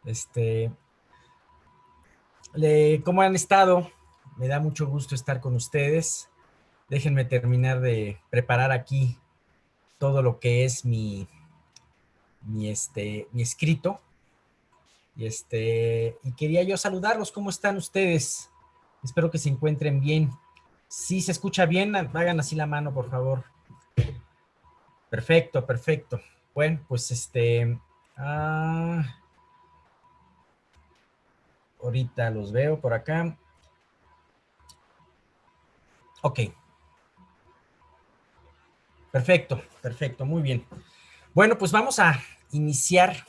Este, ¿Cómo han estado? Me da mucho gusto estar con ustedes. Déjenme terminar de preparar aquí todo lo que es mi escrito. Y quería yo saludarlos. ¿Cómo están ustedes? Espero que se encuentren bien. Si se escucha bien, hagan así la mano, por favor. Perfecto, perfecto. Bueno, pues ahorita los veo por acá. Ok. Perfecto, perfecto, muy bien. Bueno, pues vamos a iniciar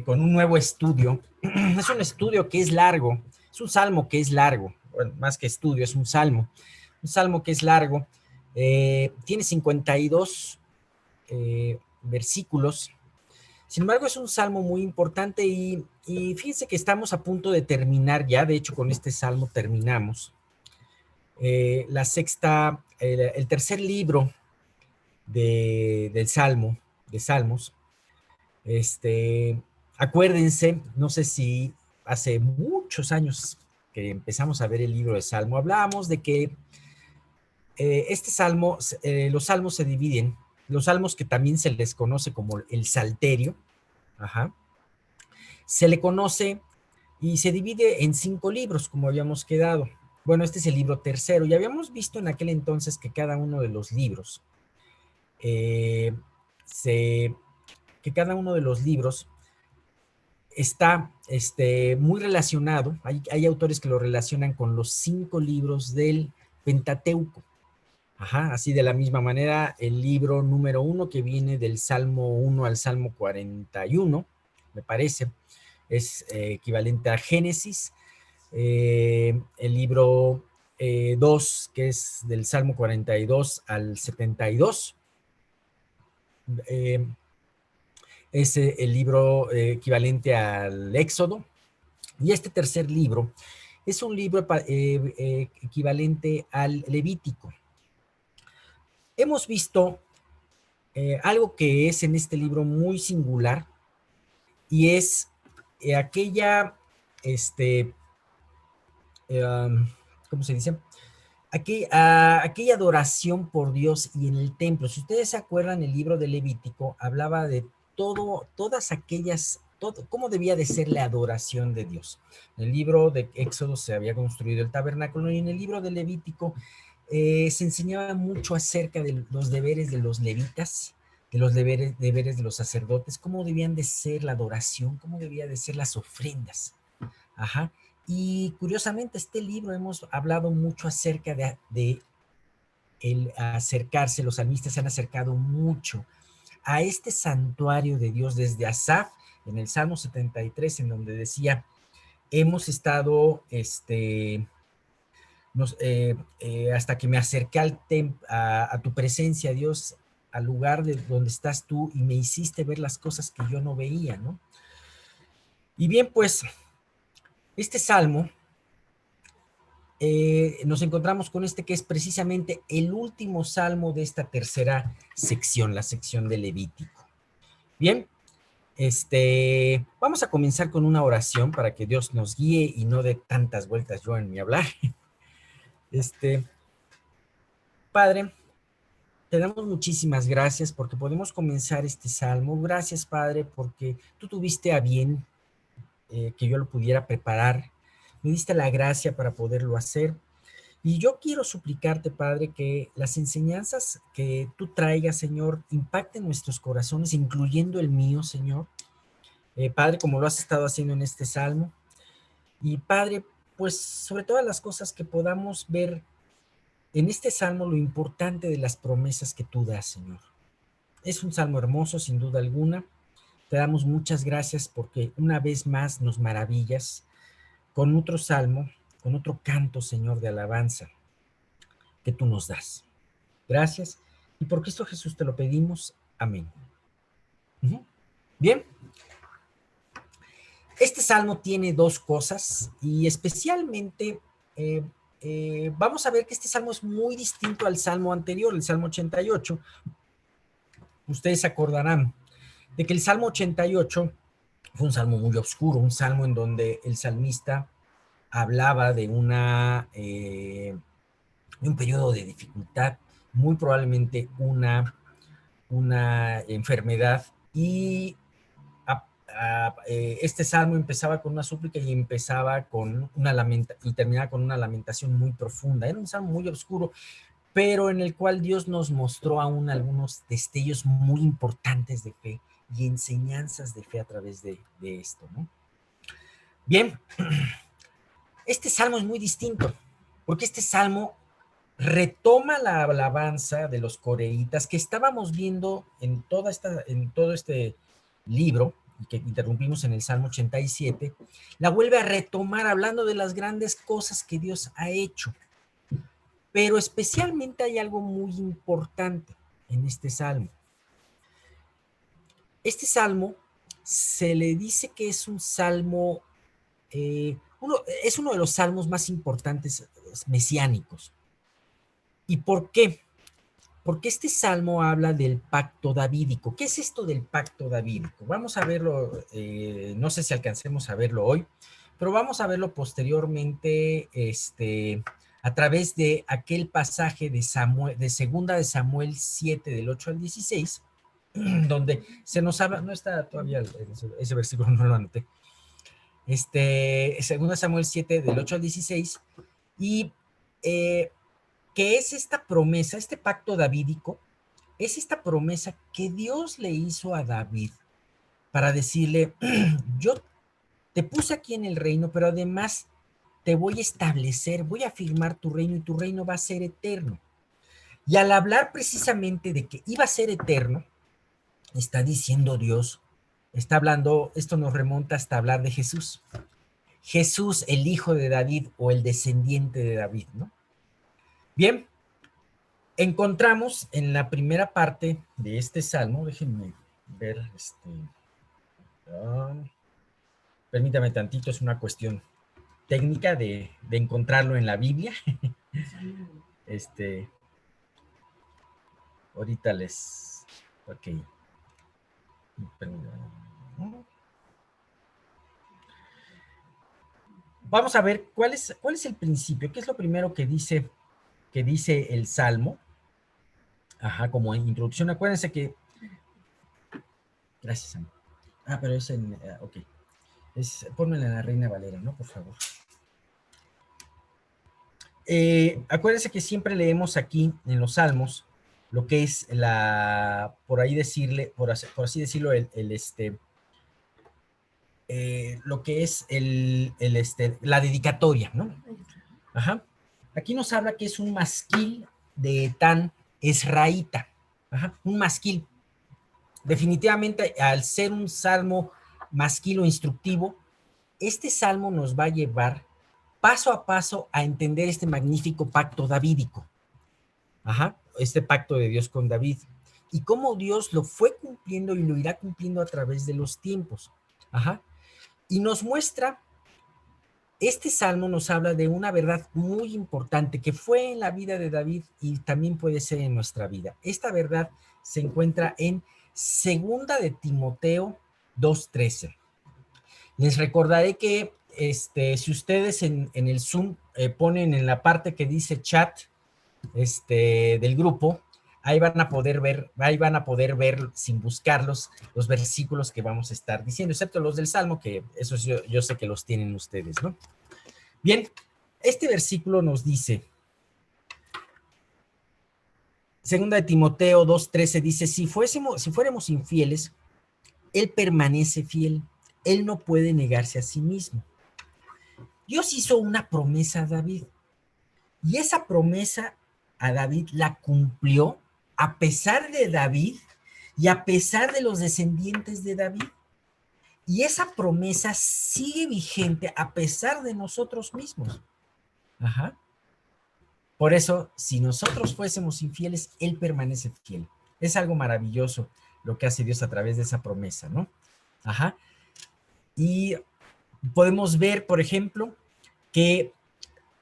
con un nuevo estudio. Es un estudio que es largo, es un salmo que es largo, bueno, más que estudio, es un salmo que es largo. Tiene 52 versículos. Sin embargo, es un salmo muy importante y fíjense que estamos a punto de terminar ya, de hecho con este salmo terminamos. El tercer libro del Salmo, de Salmos. Acuérdense, no sé si hace muchos años que empezamos a ver el libro de Salmo, hablábamos de que este salmo, los salmos se dividen, los salmos que también se les conoce como el Salterio, ajá, se le conoce y se divide en 5 libros, como habíamos quedado. Bueno, este es el libro tercero, y habíamos visto en aquel entonces que cada uno de los libros eh, se, que cada uno de los libros está muy relacionado. Hay autores que lo relacionan con los 5 libros del Pentateuco. Ajá, así de la misma manera, el libro número 1 que viene del Salmo 1 al Salmo 41, me parece, es equivalente a Génesis. El libro 2, que es del Salmo 42 al 72, es el libro equivalente al Éxodo. Y este tercer libro es un libro equivalente al Levítico. Hemos visto algo que es en este libro muy singular y es aquella, ¿cómo se dice? Aquella adoración por Dios y en el templo. Si ustedes se acuerdan, el libro de Levítico hablaba de todas aquellas, cómo debía de ser la adoración de Dios. En el libro de Éxodo se había construido el tabernáculo y en el libro de Levítico se enseñaba mucho acerca de los deberes de los levitas, de los deberes de los sacerdotes, cómo debían de ser la adoración, cómo debían de ser las ofrendas. Ajá. Y curiosamente, este libro hemos hablado mucho acerca de el acercarse, los salmistas se han acercado mucho a este santuario de Dios desde Asaf, en el Salmo 73, en donde decía, hemos estado, hasta que me acerqué a tu presencia, Dios, al lugar de donde estás tú y me hiciste ver las cosas que yo no veía, ¿no? Y bien, pues, este salmo nos encontramos con este que es precisamente el último salmo de esta tercera sección, la sección de Levítico. Bien, vamos a comenzar con una oración para que Dios nos guíe y no dé tantas vueltas yo en mi hablar. Padre, te damos muchísimas gracias porque podemos comenzar este salmo. Gracias, Padre, porque tú tuviste a bien que yo lo pudiera preparar. Me diste la gracia para poderlo hacer. Y yo quiero suplicarte, Padre, que las enseñanzas que tú traigas, Señor, impacten nuestros corazones, incluyendo el mío, Señor. Padre, como lo has estado haciendo en este salmo. Y Padre, pues sobre todas las cosas que podamos ver en este salmo, lo importante de las promesas que tú das, Señor. Es un salmo hermoso, sin duda alguna. Te damos muchas gracias porque una vez más nos maravillas con otro salmo, con otro canto, Señor, de alabanza que tú nos das. Gracias. Y por Cristo Jesús te lo pedimos. Amén. Bien. Este salmo tiene 2 cosas y especialmente vamos a ver que este salmo es muy distinto al salmo anterior, el salmo 88. Ustedes se acordarán de que el salmo 88 Fue un salmo muy oscuro, un salmo en donde el salmista hablaba de un periodo de dificultad, muy probablemente una enfermedad, y este salmo empezaba con una súplica y empezaba con y terminaba con una lamentación muy profunda. Era un salmo muy oscuro, pero en el cual Dios nos mostró aún algunos destellos muy importantes de fe y enseñanzas de fe a través de esto, ¿no? Bien, este salmo es muy distinto, porque este salmo retoma la alabanza de los coreitas que estábamos viendo en todo este libro, y que interrumpimos en el Salmo 87, la vuelve a retomar hablando de las grandes cosas que Dios ha hecho. Pero especialmente hay algo muy importante en este salmo. Este salmo se le dice que es un salmo, es uno de los salmos más importantes mesiánicos. ¿Y por qué? Porque este salmo habla del pacto davídico. ¿Qué es esto del pacto davídico? Vamos a verlo, no sé si alcancemos a verlo hoy, pero vamos a verlo posteriormente a través de aquel pasaje de Samuel, de segunda de Samuel 7, del 8 al 16, donde se nos habla, no está todavía ese versículo, no lo anoté, segunda Samuel 7, del 8 al 16, y que es esta promesa, este pacto davídico, es esta promesa que Dios le hizo a David para decirle, yo te puse aquí en el reino, pero además te voy a establecer, voy a firmar tu reino y tu reino va a ser eterno. Y al hablar precisamente de que iba a ser eterno, está diciendo Dios, está hablando, esto nos remonta hasta hablar de Jesús. Jesús, el hijo de David o el descendiente de David, ¿no? Bien, encontramos en la primera parte de este salmo, déjenme ver, permítame tantito, es una cuestión técnica de encontrarlo en la Biblia. este, ahorita les, ok, vamos a ver cuál es el principio, qué es lo primero que dice el salmo. Ajá, como introducción, acuérdense que, gracias, Sam. Pero es en, ok. Pónmela en la Reina Valera, ¿no? Por favor. Acuérdense que siempre leemos aquí en los Salmos lo que es por ahí decirle, por así decirlo, lo que es la dedicatoria, ¿no? Ajá. Aquí nos habla que es un masquil de Etán Esraíta. Ajá, un masquil. Definitivamente, al ser un salmo masquil o instructivo, este salmo nos va a llevar paso a paso a entender este magnífico pacto davídico. Ajá, este pacto de Dios con David. Y cómo Dios lo fue cumpliendo y lo irá cumpliendo a través de los tiempos. Ajá. Y nos muestra, este salmo nos habla de una verdad muy importante que fue en la vida de David y también puede ser en nuestra vida. Esta verdad se encuentra en segunda de Timoteo 2:13. Les recordaré que si ustedes en el Zoom ponen en la parte que dice chat del grupo, ahí van a poder ver sin buscarlos los versículos que vamos a estar diciendo, excepto los del Salmo, que esos yo sé que los tienen ustedes, ¿no? Bien, este versículo nos dice, segunda de Timoteo 2:13 dice, si fuéramos infieles, Él permanece fiel, Él no puede negarse a sí mismo. Dios hizo una promesa a David y esa promesa a David la cumplió a pesar de David y a pesar de los descendientes de David. Y esa promesa sigue vigente a pesar de nosotros mismos. Ajá. Por eso, si nosotros fuésemos infieles, Él permanece fiel. Es algo maravilloso lo que hace Dios a través de esa promesa, ¿no? Ajá. Y podemos ver, por ejemplo, que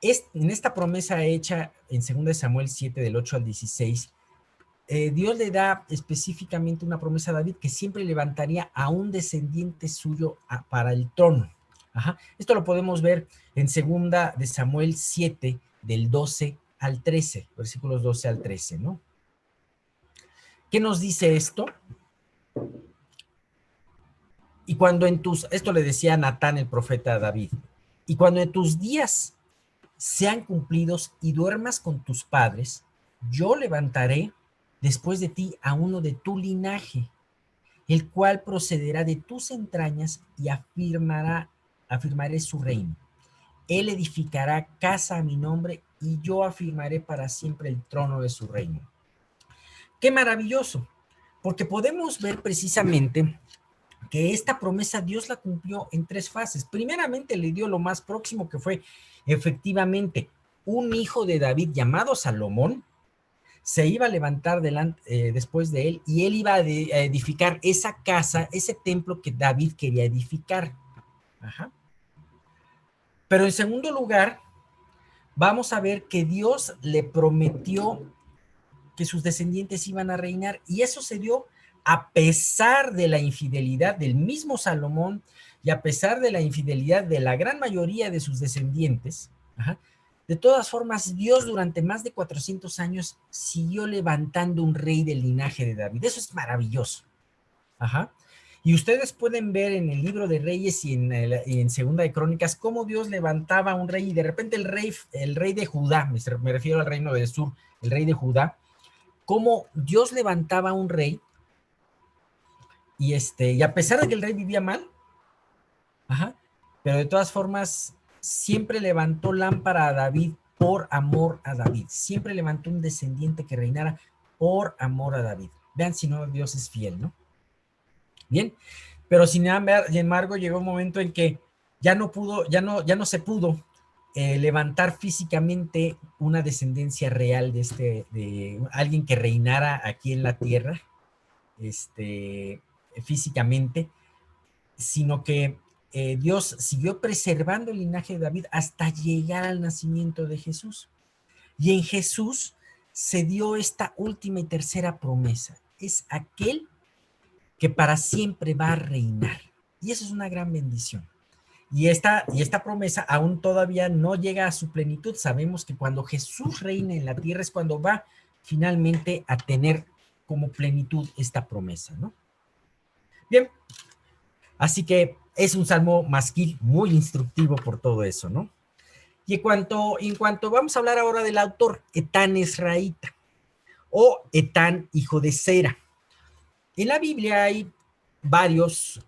en esta promesa hecha en 2 Samuel 7, del 8 al 16, Dios le da específicamente una promesa a David que siempre levantaría a un descendiente suyo para el trono. Ajá. Esto lo podemos ver en segunda de Samuel 7, del 12 al 13, versículos 12 al 13, ¿no? ¿Qué nos dice esto? Y cuando esto le decía Natán el profeta a David, y cuando en tus días sean cumplidos y duermas con tus padres, yo levantaré después de ti a uno de tu linaje, el cual procederá de tus entrañas y afirmaré su reino. Él edificará casa a mi nombre y yo afirmaré para siempre el trono de su reino. Qué maravilloso, porque podemos ver precisamente que esta promesa Dios la cumplió en tres fases. Primeramente le dio lo más próximo, que fue efectivamente un hijo de David llamado Salomón, se iba a levantar después de él y él iba a edificar esa casa, ese templo que David quería edificar. Ajá. Pero en segundo lugar, vamos a ver que Dios le prometió que sus descendientes iban a reinar y eso se dio a pesar de la infidelidad del mismo Salomón y a pesar de la infidelidad de la gran mayoría de sus descendientes. Ajá. De todas formas, Dios durante más de 400 años siguió levantando un rey del linaje de David. Eso es maravilloso. Ajá. Y ustedes pueden ver en el libro de Reyes y en Segunda de Crónicas cómo Dios levantaba un rey y de repente el rey de Judá, me refiero al reino del sur, el rey de Judá, cómo Dios levantaba un rey y a pesar de que el rey vivía mal, ajá, pero de todas formas siempre levantó lámpara a David por amor a David, siempre levantó un descendiente que reinara por amor a David. Vean si no Dios es fiel, ¿no? Bien, pero sin embargo llegó un momento en que ya no se pudo levantar físicamente una descendencia real de alguien que reinara aquí en la tierra, físicamente, sino que Dios siguió preservando el linaje de David hasta llegar al nacimiento de Jesús. Y en Jesús se dio esta última y tercera promesa. Es aquel que para siempre va a reinar. Y eso es una gran bendición. Y esta promesa aún todavía no llega a su plenitud. Sabemos que cuando Jesús reine en la tierra es cuando va finalmente a tener como plenitud esta promesa, ¿no? Bien, así que es un salmo masquil muy instructivo por todo eso, ¿no? Y en cuanto vamos a hablar ahora del autor, Etán Esraíta o Etán, hijo de Zera. En la Biblia hay varias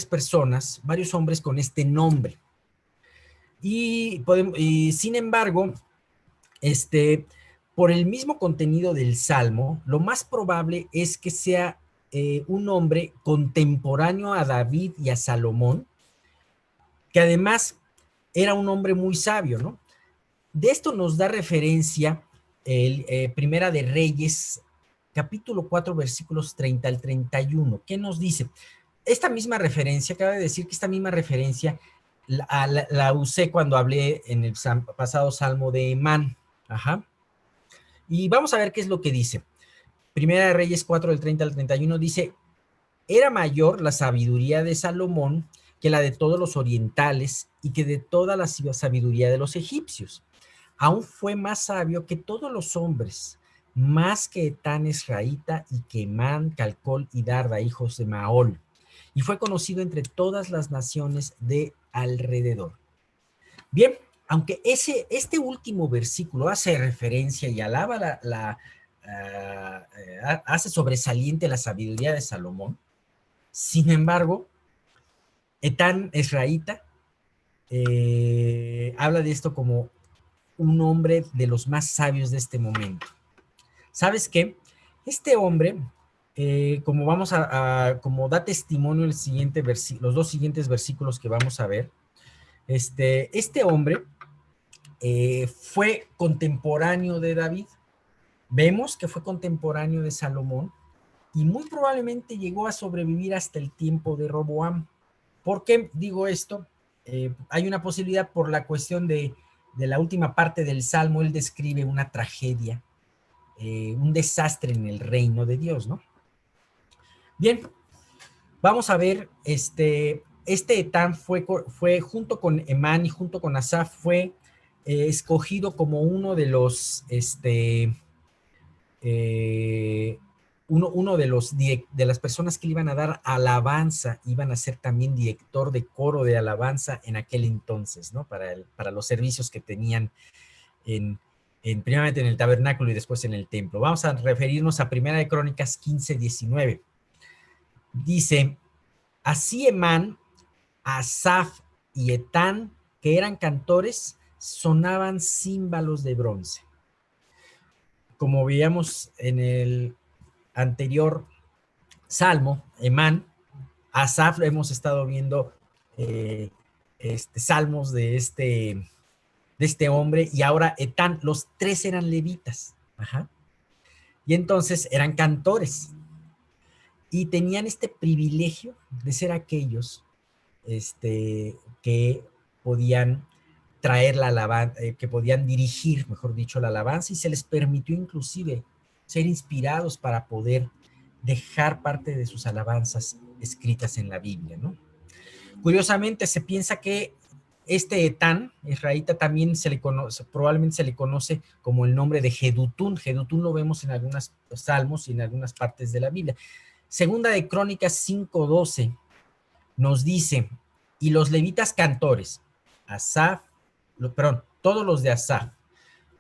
personas, varios hombres con este nombre. Y sin embargo, por el mismo contenido del Salmo, lo más probable es que sea un hombre contemporáneo a David y a Salomón, que además era un hombre muy sabio, ¿no? De esto nos da referencia Primera de Reyes, capítulo 4, versículos 30 al 31. ¿Qué nos dice? Esta misma referencia, cabe decir que esta misma referencia la usé cuando hablé en el pasado salmo de Emán. Ajá. Y vamos a ver qué es lo que dice. Primera de Reyes 4, del 30 al 31 dice, era mayor la sabiduría de Salomón que la de todos los orientales y que de toda la sabiduría de los egipcios. Aún fue más sabio que todos los hombres, más que Etán Esraíta y que Emán, Calcol y Darda, hijos de Maol, y fue conocido entre todas las naciones de alrededor. Bien, aunque este último versículo hace referencia y alaba hace sobresaliente la sabiduría de Salomón, sin embargo, Etán Esraíta habla de esto como un hombre de los más sabios de este momento. ¿Sabes qué? Este hombre, como da testimonio los dos siguientes versículos que vamos a ver, este hombre fue contemporáneo de David, vemos que fue contemporáneo de Salomón y muy probablemente llegó a sobrevivir hasta el tiempo de Roboam. ¿Por qué digo esto? Hay una posibilidad por la cuestión de la última parte del Salmo, él describe una tragedia un desastre en el reino de Dios, ¿no? Bien, vamos a ver, este Etán fue junto con Emán y junto con Asaf, fue escogido como uno de los, uno de las personas que le iban a dar alabanza, iban a ser también director de coro de alabanza en aquel entonces, ¿no? Para los servicios que tenían primeramente en el tabernáculo y después en el templo. Vamos a referirnos a Primera de Crónicas 15:19. Dice, así Emán, Asaf y Etán, que eran cantores, sonaban címbalos de bronce. Como veíamos en el anterior salmo, Emán, Asaf, lo hemos estado viendo salmos de este hombre, y ahora Etán, los tres eran levitas. Ajá. Y entonces eran cantores y tenían este privilegio de ser aquellos que podían traer la alabanza, que podían dirigir, mejor dicho, la alabanza, y se les permitió inclusive ser inspirados para poder dejar parte de sus alabanzas escritas en la Biblia, ¿no? Curiosamente, se piensa que Etán, israelita, también probablemente se le conoce como el nombre de Jedutún. Jedutún lo vemos en algunos salmos y en algunas partes de la Biblia. Segunda de Crónicas 5:12 nos dice, y los levitas cantores, Asaf, todos los de Asaf,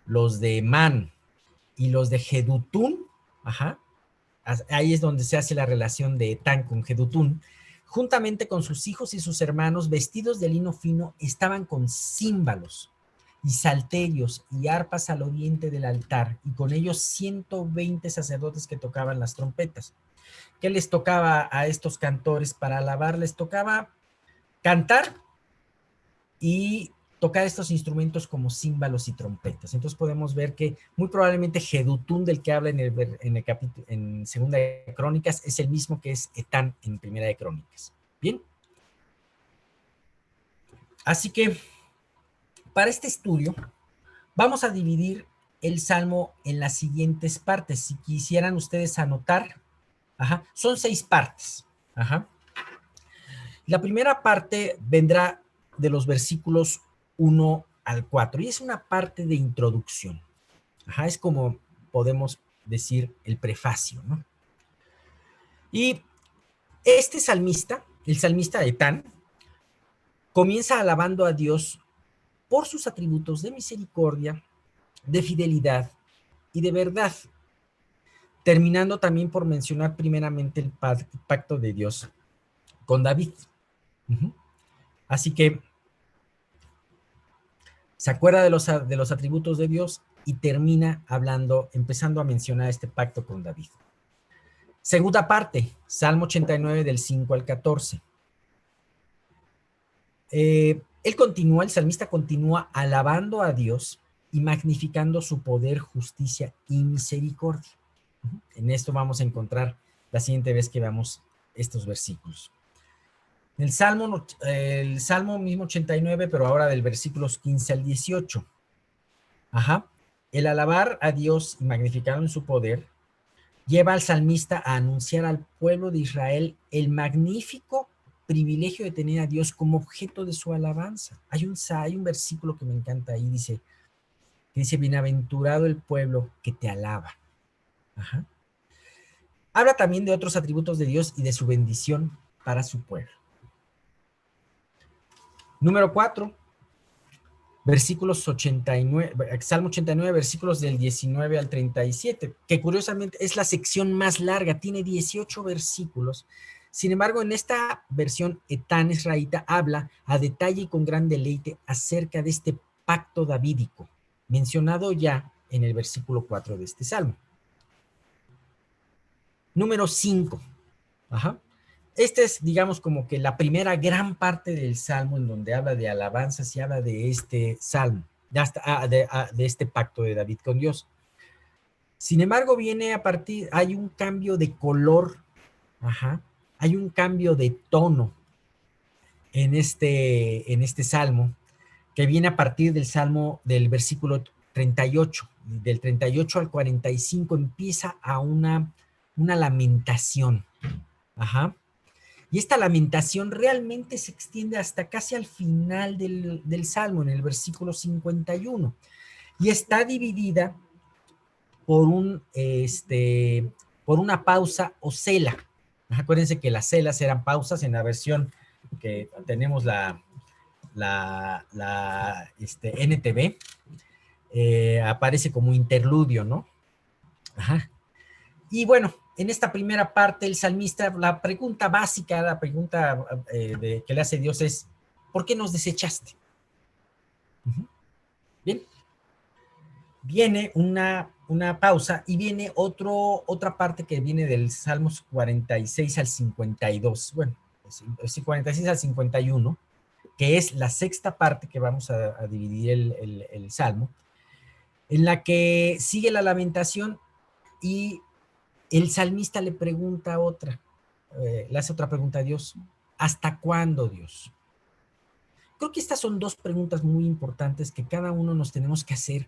los de Emán y los de Jedutún, ajá, ahí es donde se hace la relación de Etán con Jedutún, juntamente con sus hijos y sus hermanos, vestidos de lino fino, estaban con címbalos y salterios y arpas al oriente del altar, y con ellos 120 sacerdotes que tocaban las trompetas. ¿Qué les tocaba a estos cantores para alabar? Les tocaba cantar y tocar estos instrumentos como címbalos y trompetas. Entonces podemos ver que muy probablemente Jedutún, del que habla en Segunda de Crónicas, es el mismo que es Etán en Primera de Crónicas. Bien. Así que para este estudio vamos a dividir el Salmo en las siguientes partes. Si quisieran ustedes anotar, son 6 partes. La primera parte vendrá de los versículos 1 al 4 y es una parte de introducción. Es como podemos decir el prefacio, ¿no? Y este salmista, el salmista Etán, comienza alabando a Dios por sus atributos de misericordia, de fidelidad y de verdad, terminando también por mencionar primeramente el pacto de Dios con David. Así que se acuerda de los atributos de Dios y termina empezando a mencionar este pacto con David. Segunda parte, Salmo 89 del 5 al 14. El salmista continúa alabando a Dios y magnificando su poder, justicia y misericordia. En esto vamos a encontrar la siguiente vez que veamos estos versículos. El Salmo mismo 89, pero ahora del versículos 15 al 18. El alabar a Dios y magnificar en su poder lleva al salmista a anunciar al pueblo de Israel el magnífico privilegio de tener a Dios como objeto de su alabanza. Hay un versículo que me encanta ahí, que dice, bienaventurado el pueblo que te alaba. Habla también de otros atributos de Dios y de su bendición para su pueblo. Número 4, versículos 89, Salmo 89, versículos del 19 al 37, que curiosamente es la sección más larga, tiene 18 versículos. Sin embargo, en esta versión, Etán israelita habla a detalle y con gran deleite acerca de este pacto davídico, mencionado ya en el versículo 4 de este salmo. Número 5. Esta es, digamos, como que la primera gran parte del salmo en donde habla de alabanzas y habla de este salmo, de este pacto de David con Dios. Sin embargo, hay un cambio de color, hay un cambio de tono en este salmo, que viene a partir del salmo del versículo 38. Del 38 al 45 empieza a una lamentación. Ajá. Y esta lamentación realmente se extiende hasta casi al final del Salmo, en el versículo 51. Y está dividida por, por una pausa o cela. Acuérdense que las celas eran pausas. En la versión que tenemos NTV, aparece como interludio, ¿no? Ajá. Y bueno, en esta primera parte, el salmista, la pregunta básica, la pregunta que le hace Dios es, ¿por qué nos desechaste? Bien, viene una pausa y viene otra parte que viene del Salmos 46 al 52, bueno, 46 al 51, que es la sexta parte que vamos a dividir el Salmo, en la que sigue la lamentación y el salmista le pregunta le hace otra pregunta a Dios. ¿Hasta cuándo, Dios? Creo que estas son dos preguntas muy importantes que cada uno nos tenemos que hacer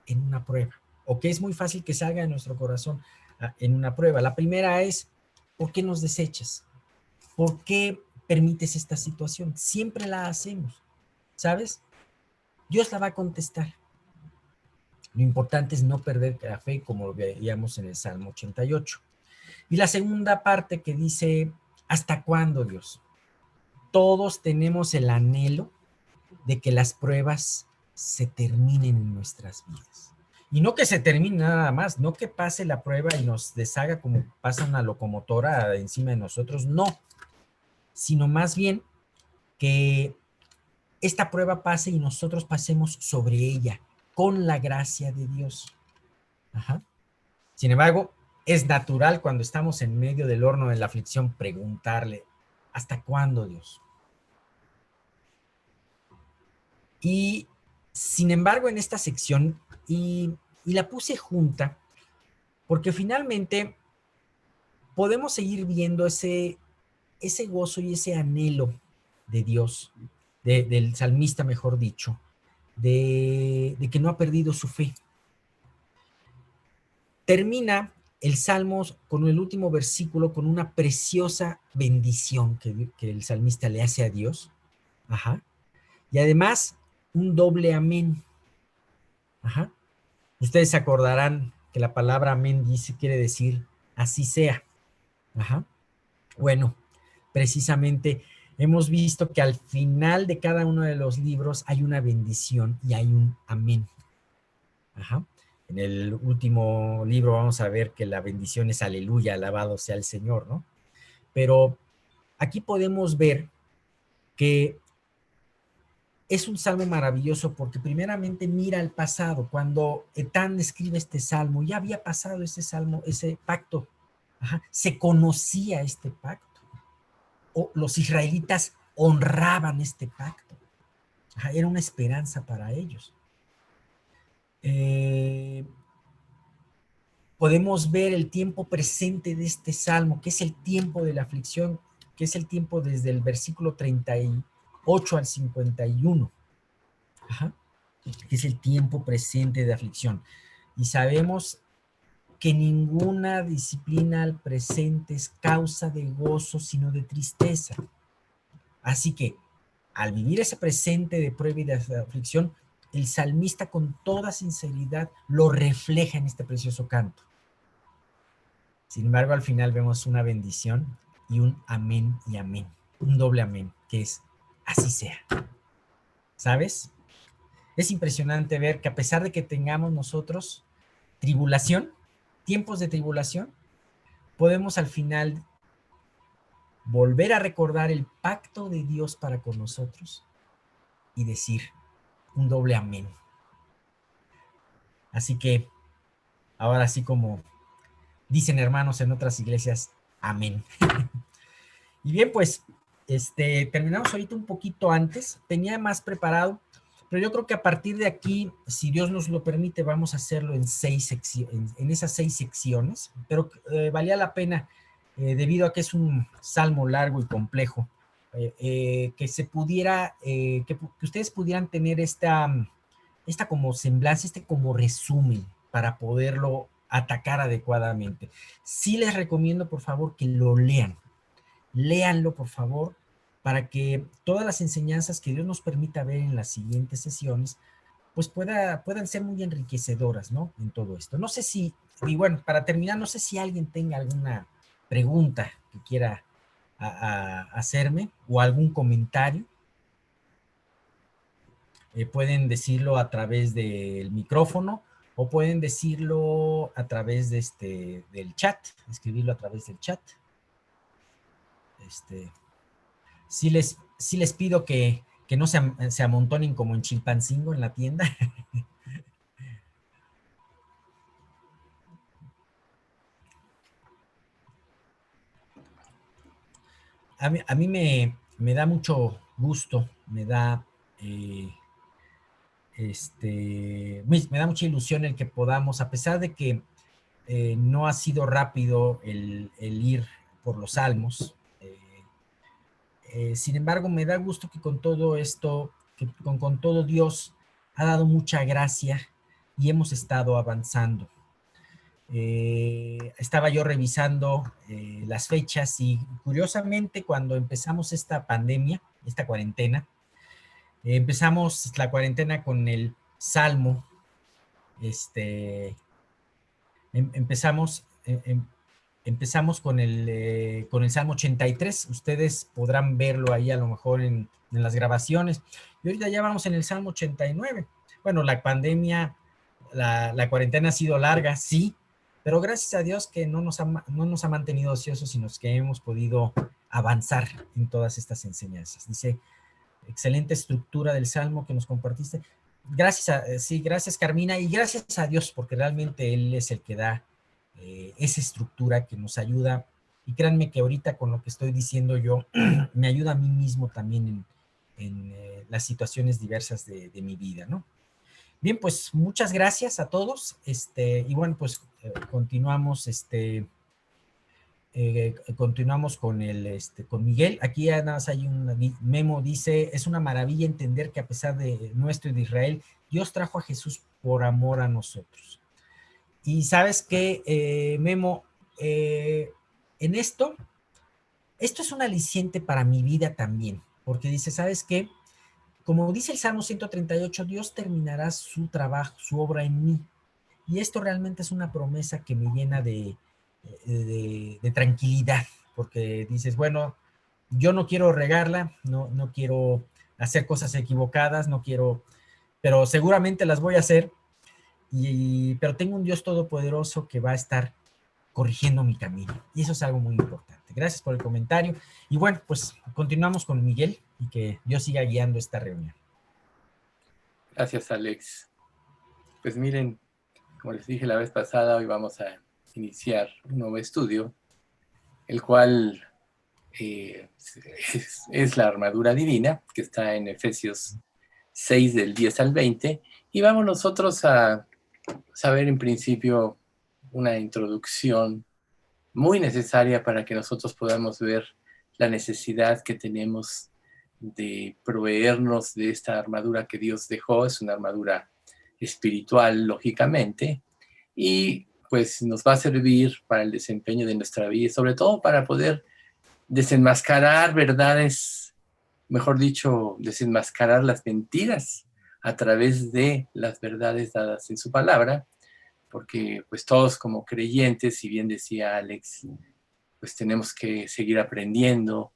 en una prueba, o que es muy fácil que salga de nuestro corazón en una prueba. La primera es, ¿por qué nos desechas? ¿Por qué permites esta situación? Siempre la hacemos, ¿sabes? Dios la va a contestar. Lo importante es no perder la fe, como veíamos en el Salmo 88. Y la segunda parte que dice, ¿hasta cuándo, Dios? Todos tenemos el anhelo de que las pruebas se terminen en nuestras vidas. Y no que se termine nada más, no que pase la prueba y nos deshaga como pasa una locomotora encima de nosotros, no, sino más bien que esta prueba pase y nosotros pasemos sobre ella con la gracia de Dios. Ajá. Sin embargo, es natural cuando estamos en medio del horno de la aflicción preguntarle, ¿hasta cuándo, Dios? Y sin embargo, en esta sección, y la puse junta, porque finalmente podemos seguir viendo ese gozo y ese anhelo de Dios, del salmista, mejor dicho, de que no ha perdido su fe. Termina el Salmo con el último versículo con una preciosa bendición que el salmista le hace a Dios. Ajá. Y además, un doble amén. Ajá. Ustedes se acordarán que la palabra amén quiere decir así sea. Ajá. Bueno, precisamente hemos visto que al final de cada uno de los libros hay una bendición y hay un amén. Ajá. En el último libro vamos a ver que la bendición es aleluya, alabado sea el Señor, ¿no? Pero aquí podemos ver que es un salmo maravilloso porque primeramente mira el pasado. Cuando Etán escribe este salmo, ya había pasado ese salmo, ese pacto. Ajá. Se conocía este pacto. O los israelitas honraban este pacto. Ajá. Era una esperanza para ellos. Podemos ver el tiempo presente de este salmo, que es el tiempo de la aflicción, que es el tiempo desde el versículo 38 al 51. Ajá. Que es el tiempo presente de aflicción. Y sabemos que ninguna disciplina al presente es causa de gozo, sino de tristeza. Así que, al vivir ese presente de prueba y de aflicción, el salmista con toda sinceridad lo refleja en este precioso canto. Sin embargo, al final vemos una bendición y un amén y amén, un doble amén, que es así sea. ¿Sabes? Es impresionante ver que a pesar de que tengamos nosotros tribulación, tiempos de tribulación, podemos al final volver a recordar el pacto de Dios para con nosotros y decir un doble amén. Así que ahora sí, como dicen hermanos en otras iglesias, amén. Y bien, pues terminamos ahorita un poquito antes, tenía más preparado, pero yo creo que a partir de aquí, si Dios nos lo permite, vamos a hacerlo en esas 6 secciones, pero valía la pena, debido a que es un salmo largo y complejo, que se pudiera, que ustedes pudieran tener esta como semblanza, este como resumen para poderlo atacar adecuadamente. Sí les recomiendo, por favor, que lo lean. Léanlo, por favor, para que todas las enseñanzas que Dios nos permita ver en las siguientes sesiones, pues puedan ser muy enriquecedoras, ¿no? En todo esto. No sé si, y bueno, para terminar, no sé si alguien tenga alguna pregunta que quiera hacerme o algún comentario. Pueden decirlo a través del micrófono o pueden decirlo a través de del chat, escribirlo a través del chat. Sí les pido que no se amontonen como en Chilpancingo en la tienda. A mí me da mucho gusto, eh, me da mucha ilusión el que podamos, a pesar de que no ha sido rápido el ir por los salmos. Sin embargo, me da gusto que con todo esto, que con todo Dios ha dado mucha gracia y hemos estado avanzando. Estaba yo revisando las fechas y curiosamente cuando empezamos esta pandemia, esta cuarentena, empezamos la cuarentena con el Salmo, este, empezamos, empezamos con el Salmo 83. Ustedes podrán verlo ahí a lo mejor en las grabaciones. Y ahorita ya vamos en el Salmo 89. Bueno, la pandemia, la cuarentena ha sido larga, sí, pero gracias a Dios que no nos ha mantenido ociosos, sino que hemos podido avanzar en todas estas enseñanzas. Dice, excelente estructura del Salmo que nos compartiste. Sí, gracias Carmina y gracias a Dios porque realmente Él es el que da esa estructura que nos ayuda y créanme que ahorita con lo que estoy diciendo yo me ayuda a mí mismo también en las situaciones diversas de mi vida, ¿no? Bien, pues muchas gracias a todos, y bueno, pues continuamos con Miguel. Aquí nada más hay un memo, dice, es una maravilla entender que a pesar de nuestro y de Israel, Dios trajo a Jesús por amor a nosotros. Y sabes que, Memo, en esto es un aliciente para mi vida también, porque dice, ¿sabes qué? Como dice el Salmo 138, Dios terminará su trabajo, su obra en mí. Y esto realmente es una promesa que me llena de tranquilidad, porque dices, bueno, yo no quiero regarla, no quiero hacer cosas equivocadas, no quiero, pero seguramente las voy a hacer, pero tengo un Dios todopoderoso que va a estar corrigiendo mi camino. Y eso es algo muy importante. Gracias por el comentario. Y bueno, pues continuamos con Miguel y que Dios siga guiando esta reunión. Gracias, Alex. Pues miren, como les dije la vez pasada, hoy vamos a iniciar un nuevo estudio, el cual es la armadura divina, que está en Efesios 6 del 10 al 20, y vamos nosotros a saber en principio una introducción muy necesaria para que nosotros podamos ver la necesidad que tenemos de proveernos de esta armadura que Dios dejó. Es una armadura espiritual, lógicamente, y pues nos va a servir para el desempeño de nuestra vida y sobre todo para poder desenmascarar verdades, mejor dicho, desenmascarar las mentiras a través de las verdades dadas en su palabra, porque pues todos como creyentes, si bien decía Alex, pues tenemos que seguir aprendiendo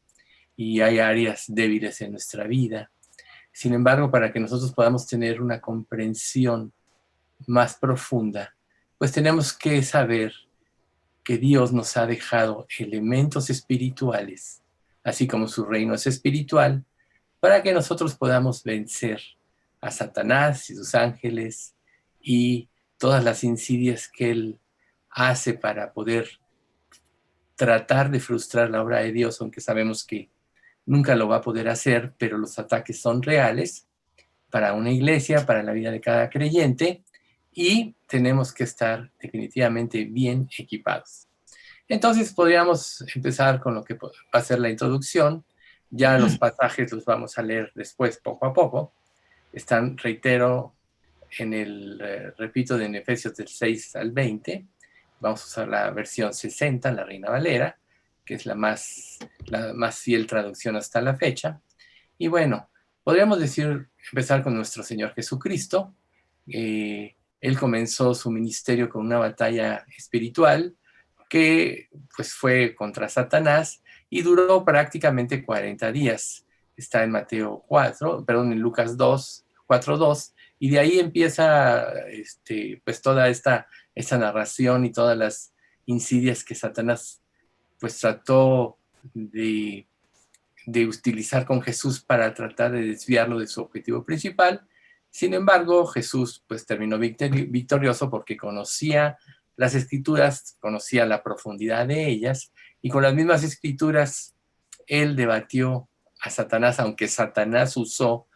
y hay áreas débiles en nuestra vida. Sin embargo, para que nosotros podamos tener una comprensión más profunda, pues tenemos que saber que Dios nos ha dejado elementos espirituales, así como su reino es espiritual, para que nosotros podamos vencer a Satanás y sus ángeles y todas las insidias que él hace para poder tratar de frustrar la obra de Dios, aunque sabemos que nunca lo va a poder hacer, pero los ataques son reales para una iglesia, para la vida de cada creyente, y tenemos que estar definitivamente bien equipados. Entonces podríamos empezar con lo que va a ser la introducción. Ya los pasajes los vamos a leer después, poco a poco. Están, reitero, repito, en Efesios del 6 al 20. Vamos a usar la versión 60, la Reina Valera, que es la más fiel traducción hasta la fecha. Y bueno, podríamos empezar con nuestro Señor Jesucristo. Él comenzó su ministerio con una batalla espiritual que pues fue contra Satanás y duró prácticamente 40 días. Está en en Lucas 4:2, y de ahí empieza pues toda esta narración y todas las insidias que Satanás pues trató de utilizar con Jesús para tratar de desviarlo de su objetivo principal. Sin embargo, Jesús pues terminó victorioso porque conocía las escrituras, conocía la profundidad de ellas, y con las mismas escrituras él debatió a Satanás, aunque Satanás usó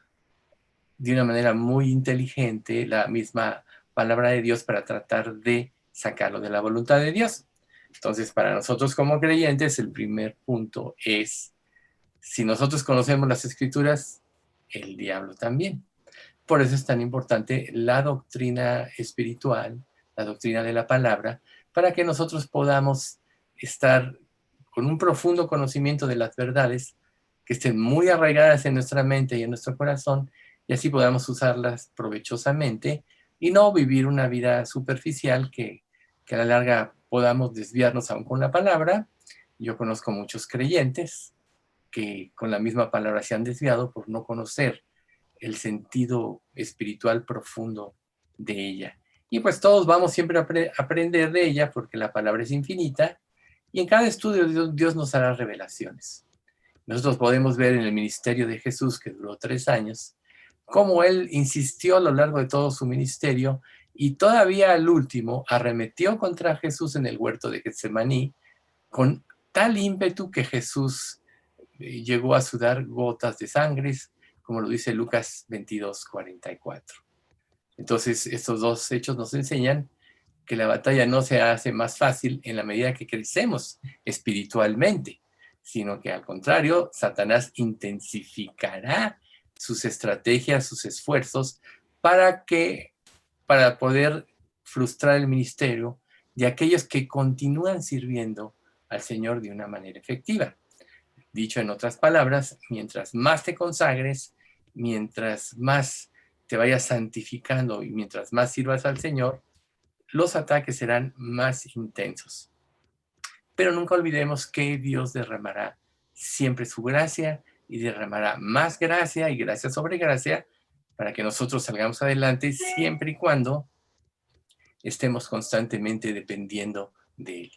de una manera muy inteligente la misma palabra de Dios para tratar de sacarlo de la voluntad de Dios. Entonces, para nosotros como creyentes, el primer punto es: si nosotros conocemos las escrituras, el diablo también. Por eso es tan importante la doctrina espiritual, la doctrina de la palabra, para que nosotros podamos estar con un profundo conocimiento de las verdades que estén muy arraigadas en nuestra mente y en nuestro corazón, y así podamos usarlas provechosamente y no vivir una vida superficial que a la larga podamos desviarnos aún con la palabra. Yo conozco muchos creyentes que con la misma palabra se han desviado por no conocer el sentido espiritual profundo de ella. Y pues todos vamos siempre a aprender de ella porque la palabra es infinita y en cada estudio Dios nos hará revelaciones. Nosotros podemos ver en el ministerio de Jesús, que duró 3 años, cómo él insistió a lo largo de todo su ministerio y todavía al último arremetió contra Jesús en el huerto de Getsemaní con tal ímpetu que Jesús llegó a sudar gotas de sangre, como lo dice Lucas 22:44. Entonces, estos dos hechos nos enseñan que la batalla no se hace más fácil en la medida que crecemos espiritualmente, sino que al contrario, Satanás intensificará sus estrategias, sus esfuerzos para poder frustrar el ministerio de aquellos que continúan sirviendo al Señor de una manera efectiva. Dicho en otras palabras, mientras más te consagres, mientras más te vayas santificando y mientras más sirvas al Señor, los ataques serán más intensos. Pero nunca olvidemos que Dios derramará siempre su gracia y derramará más gracia y gracia sobre gracia para que nosotros salgamos adelante siempre y cuando estemos constantemente dependiendo de Él.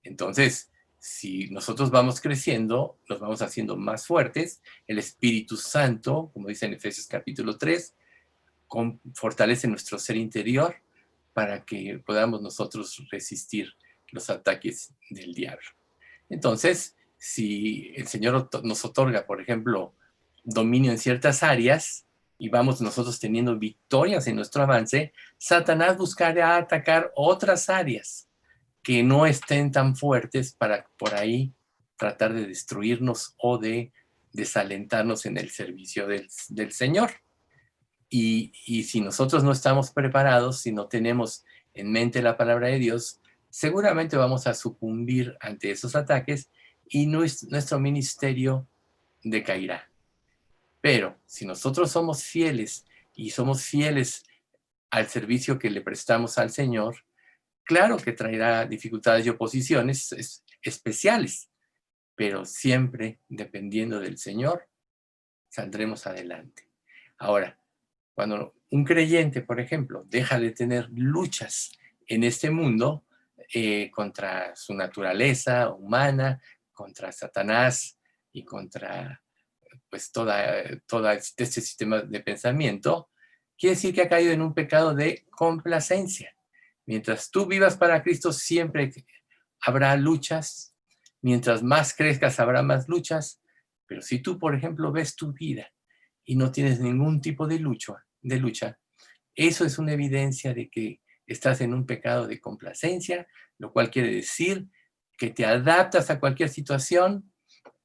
Entonces, si nosotros vamos creciendo, nos vamos haciendo más fuertes, el Espíritu Santo, como dice en Efesios capítulo 3, fortalece nuestro ser interior para que podamos nosotros resistir los ataques del diablo. Entonces, si el Señor nos otorga, por ejemplo, dominio en ciertas áreas y vamos nosotros teniendo victorias en nuestro avance, Satanás buscará atacar otras áreas que no estén tan fuertes para por ahí tratar de destruirnos o de desalentarnos en el servicio del Señor. Y si nosotros no estamos preparados, si no tenemos en mente la palabra de Dios, seguramente vamos a sucumbir ante esos ataques y nuestro ministerio decaerá. Pero si nosotros somos fieles y somos fieles al servicio que le prestamos al Señor, claro que traerá dificultades y oposiciones especiales, pero siempre dependiendo del Señor, saldremos adelante. Ahora, cuando un creyente, por ejemplo, deja de tener luchas en este mundo contra su naturaleza humana, contra Satanás y contra pues toda este sistema de pensamiento, quiere decir que ha caído en un pecado de complacencia. Mientras tú vivas para Cristo, siempre habrá luchas. Mientras más crezcas, habrá más luchas. Pero si tú, por ejemplo, ves tu vida y no tienes ningún tipo de lucha, eso es una evidencia de que estás en un pecado de complacencia, lo cual quiere decir que te adaptas a cualquier situación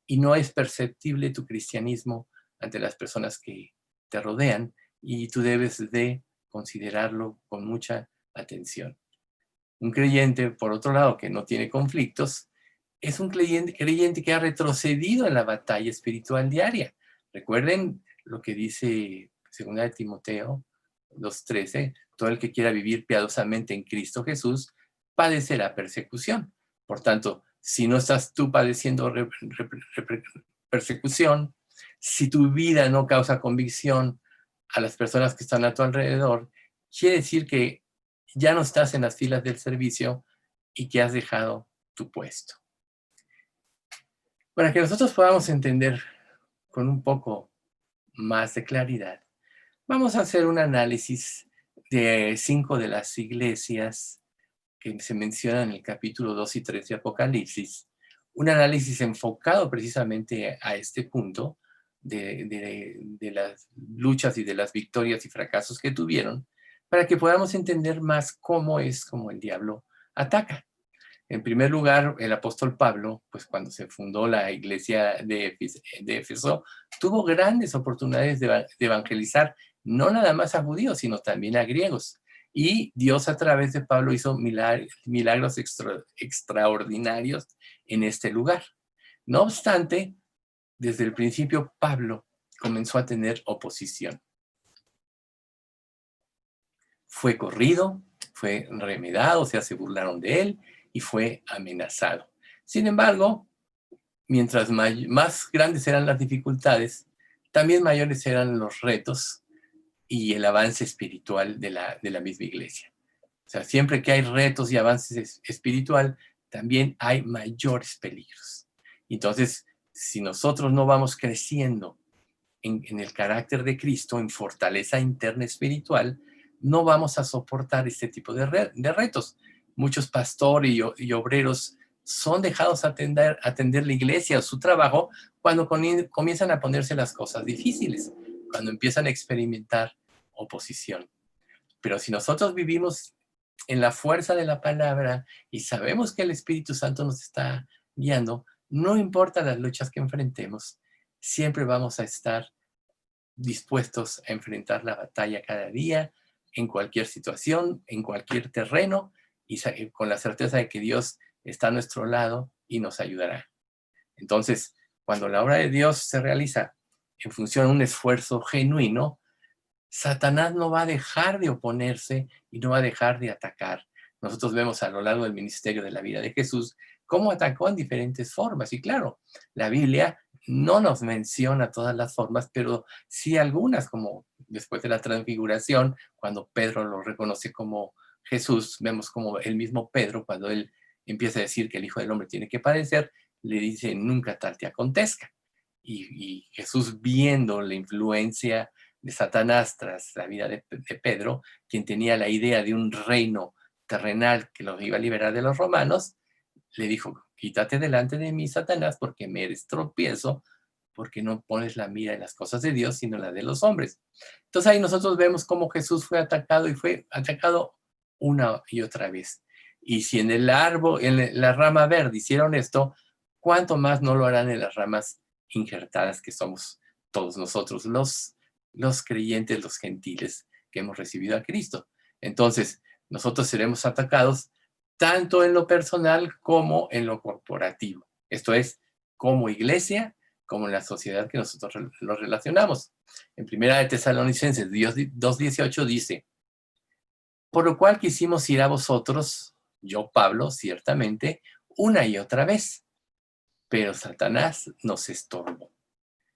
y no es perceptible tu cristianismo ante las personas que te rodean y tú debes de considerarlo con mucha atención. Un creyente, por otro lado, que no tiene conflictos, es un creyente que ha retrocedido en la batalla espiritual diaria. Recuerden lo que dice 2 de Timoteo 2:13, todo el que quiera vivir piadosamente en Cristo Jesús padecerá persecución. Por tanto, si no estás tú padeciendo persecución, si tu vida no causa convicción a las personas que están a tu alrededor, quiere decir que ya no estás en las filas del servicio y que has dejado tu puesto. Para que nosotros podamos entender con un poco más de claridad, vamos a hacer un análisis de 5 de las iglesias que se mencionan en el capítulo 2 y 3 de Apocalipsis, un análisis enfocado precisamente a este punto de las luchas y de las victorias y fracasos que tuvieron, para que podamos entender más cómo es como el diablo ataca. En primer lugar, el apóstol Pablo, pues cuando se fundó la iglesia de Éfeso, tuvo grandes oportunidades de evangelizar no nada más a judíos, sino también a griegos. Y Dios a través de Pablo hizo milagros extraordinarios en este lugar. No obstante, desde el principio Pablo comenzó a tener oposición. Fue corrido, fue remedado, o sea, se burlaron de él y fue amenazado. Sin embargo, mientras más grandes eran las dificultades, también mayores eran los retos y el avance espiritual de la misma iglesia. O sea, siempre que hay retos y avances espiritual, también hay mayores peligros. Entonces, si nosotros no vamos creciendo en el carácter de Cristo, en fortaleza interna espiritual, no vamos a soportar este tipo de retos. Muchos pastores y obreros son dejados atender la iglesia o su trabajo cuando comienzan a ponerse las cosas difíciles, cuando empiezan a experimentar oposición. Pero si nosotros vivimos en la fuerza de la palabra y sabemos que el Espíritu Santo nos está guiando, no importa las luchas que enfrentemos, siempre vamos a estar dispuestos a enfrentar la batalla cada día, en cualquier situación, en cualquier terreno, y con la certeza de que Dios está a nuestro lado y nos ayudará. Entonces, cuando la obra de Dios se realiza en función de un esfuerzo genuino, Satanás no va a dejar de oponerse y no va a dejar de atacar. Nosotros vemos a lo largo del ministerio de la vida de Jesús cómo atacó en diferentes formas. Y claro, la Biblia no nos menciona todas las formas, pero sí algunas, como después de la transfiguración, cuando Pedro lo reconoce como Jesús, vemos como el mismo Pedro, cuando él empieza a decir que el Hijo del Hombre tiene que padecer, le dice, nunca tal te acontezca. Y Jesús, viendo la influencia de Satanás tras la vida de Pedro, quien tenía la idea de un reino terrenal que los iba a liberar de los romanos, le dijo, quítate delante de mí, Satanás, porque me eres tropiezo, porque no pones la mira en las cosas de Dios, sino la de los hombres. Entonces ahí nosotros vemos cómo Jesús fue atacado y fue atacado una y otra vez. Y si en el árbol, en la rama verde hicieron esto, ¿cuánto más no lo harán en las ramas injertadas que somos todos nosotros, los creyentes, los gentiles que hemos recibido a Cristo? Entonces, nosotros seremos atacados tanto en lo personal como en lo corporativo. Esto es, como iglesia, como en la sociedad que nosotros nos relacionamos. En Primera de Tesalonicenses 2:18 dice, por lo cual quisimos ir a vosotros, yo Pablo, ciertamente, una y otra vez, pero Satanás nos estorbó.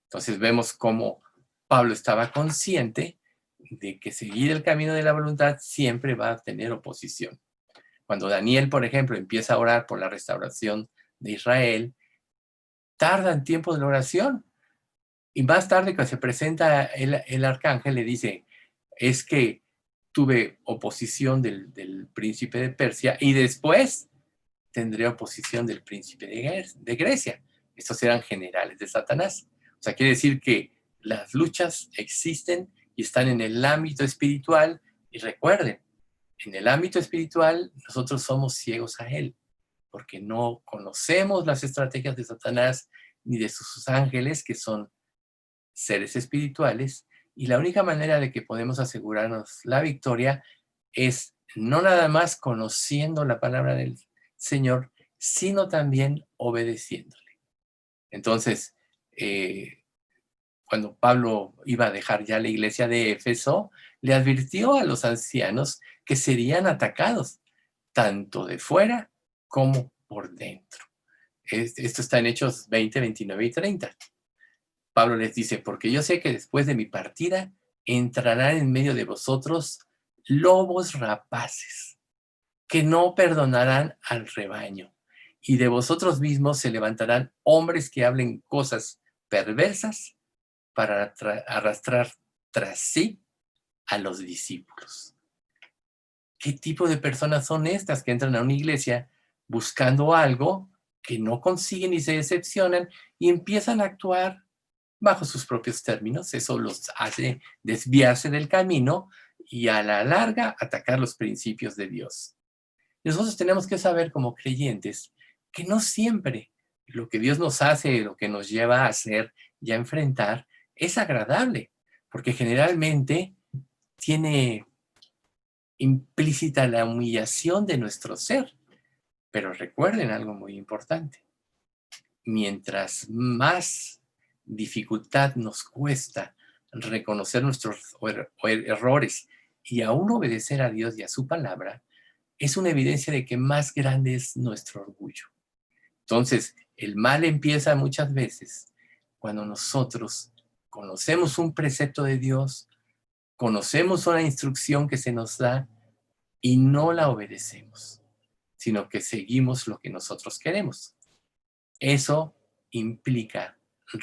Entonces vemos cómo Pablo estaba consciente de que seguir el camino de la voluntad siempre va a tener oposición. Cuando Daniel, por ejemplo, empieza a orar por la restauración de Israel, tardan tiempo de la oración. Y más tarde, cuando se presenta el arcángel, le dice, es que tuve oposición del príncipe de Persia y después tendré oposición del príncipe de Grecia. Estos eran generales de Satanás. O sea, quiere decir que las luchas existen y están en el ámbito espiritual. Y recuerden, en el ámbito espiritual nosotros somos ciegos a él, porque no conocemos las estrategias de Satanás ni de sus ángeles, que son seres espirituales, Y la única manera de que podemos asegurarnos la victoria es no nada más conociendo la palabra del Señor, sino también obedeciéndole. Entonces, cuando Pablo iba a dejar ya la iglesia de Éfeso, le advirtió a los ancianos que serían atacados, tanto de fuera como por dentro. Esto está en Hechos 20, 29 y 30. Pablo les dice, porque yo sé que después de mi partida entrarán en medio de vosotros lobos rapaces, que no perdonarán al rebaño, y de vosotros mismos se levantarán hombres que hablen cosas perversas para arrastrar tras sí a los discípulos. ¿Qué tipo de personas son estas que entran a una iglesia buscando algo que no consiguen y se decepcionan y empiezan a actuar bajo sus propios términos? Eso los hace desviarse del camino y a la larga atacar los principios de Dios. Nosotros tenemos que saber como creyentes que no siempre lo que Dios nos hace, lo que nos lleva a hacer y a enfrentar es agradable, porque generalmente tiene implícita la humillación de nuestro ser. Pero recuerden algo muy importante. Mientras más dificultad nos cuesta reconocer nuestros errores y aún obedecer a Dios y a su palabra, es una evidencia de que más grande es nuestro orgullo. Entonces, el mal empieza muchas veces cuando nosotros conocemos un precepto de Dios, conocemos una instrucción que se nos da y no la obedecemos, sino que seguimos lo que nosotros queremos. Eso implica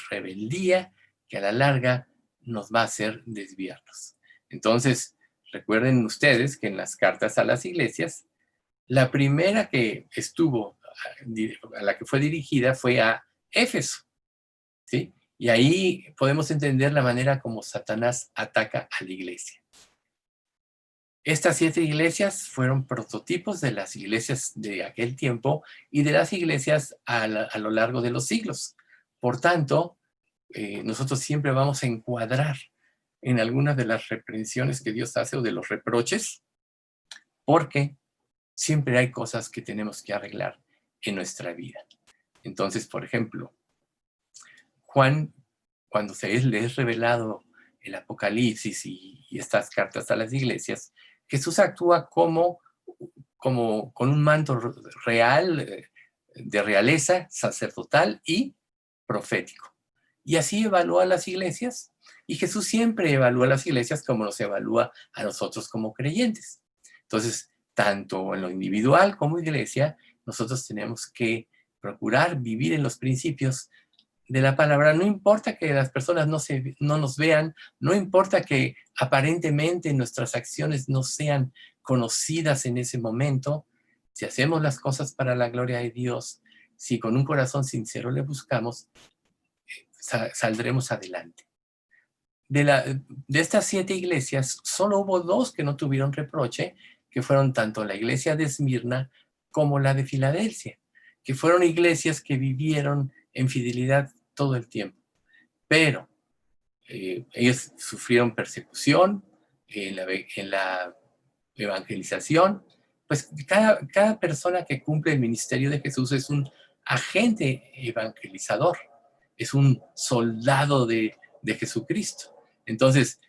rebeldía que a la larga nos va a hacer desviarnos. Entonces, recuerden ustedes que en las cartas a las iglesias, la primera que estuvo, a la que fue dirigida fue a Éfeso, ¿sí? Y ahí podemos entender la manera como Satanás ataca a la iglesia. Estas 7 iglesias fueron prototipos de las iglesias de aquel tiempo y de las iglesias a lo largo de los siglos. Por tanto, nosotros siempre vamos a encuadrar en algunas de las reprensiones que Dios hace o de los reproches, porque siempre hay cosas que tenemos que arreglar en nuestra vida. Entonces, por ejemplo, Juan, cuando le es revelado el Apocalipsis y estas cartas a las iglesias, Jesús actúa como con un manto real, de realeza, sacerdotal y profético. Y así evalúa las iglesias. Y Jesús siempre evalúa las iglesias como nos evalúa a nosotros como creyentes. Entonces, tanto en lo individual como iglesia, nosotros tenemos que procurar vivir en los principios de la palabra. No importa que las personas no nos vean, no importa que aparentemente nuestras acciones no sean conocidas en ese momento, si hacemos las cosas para la gloria de Dios, si con un corazón sincero le buscamos, saldremos adelante. De estas 7 iglesias, solo hubo 2 que no tuvieron reproche, que fueron tanto la iglesia de Esmirna como la de Filadelfia, que fueron iglesias que vivieron en fidelidad todo el tiempo. Pero ellos sufrieron persecución en la evangelización. Pues cada persona que cumple el ministerio de Jesús es un agente evangelizador, es un soldado de Jesucristo. Entonces,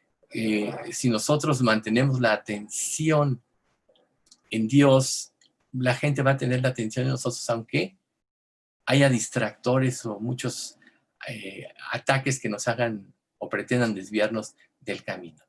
si nosotros mantenemos la atención en Dios, la gente va a tener la atención en nosotros, aunque haya distractores o muchos ataques que nos hagan o pretendan desviarnos del camino.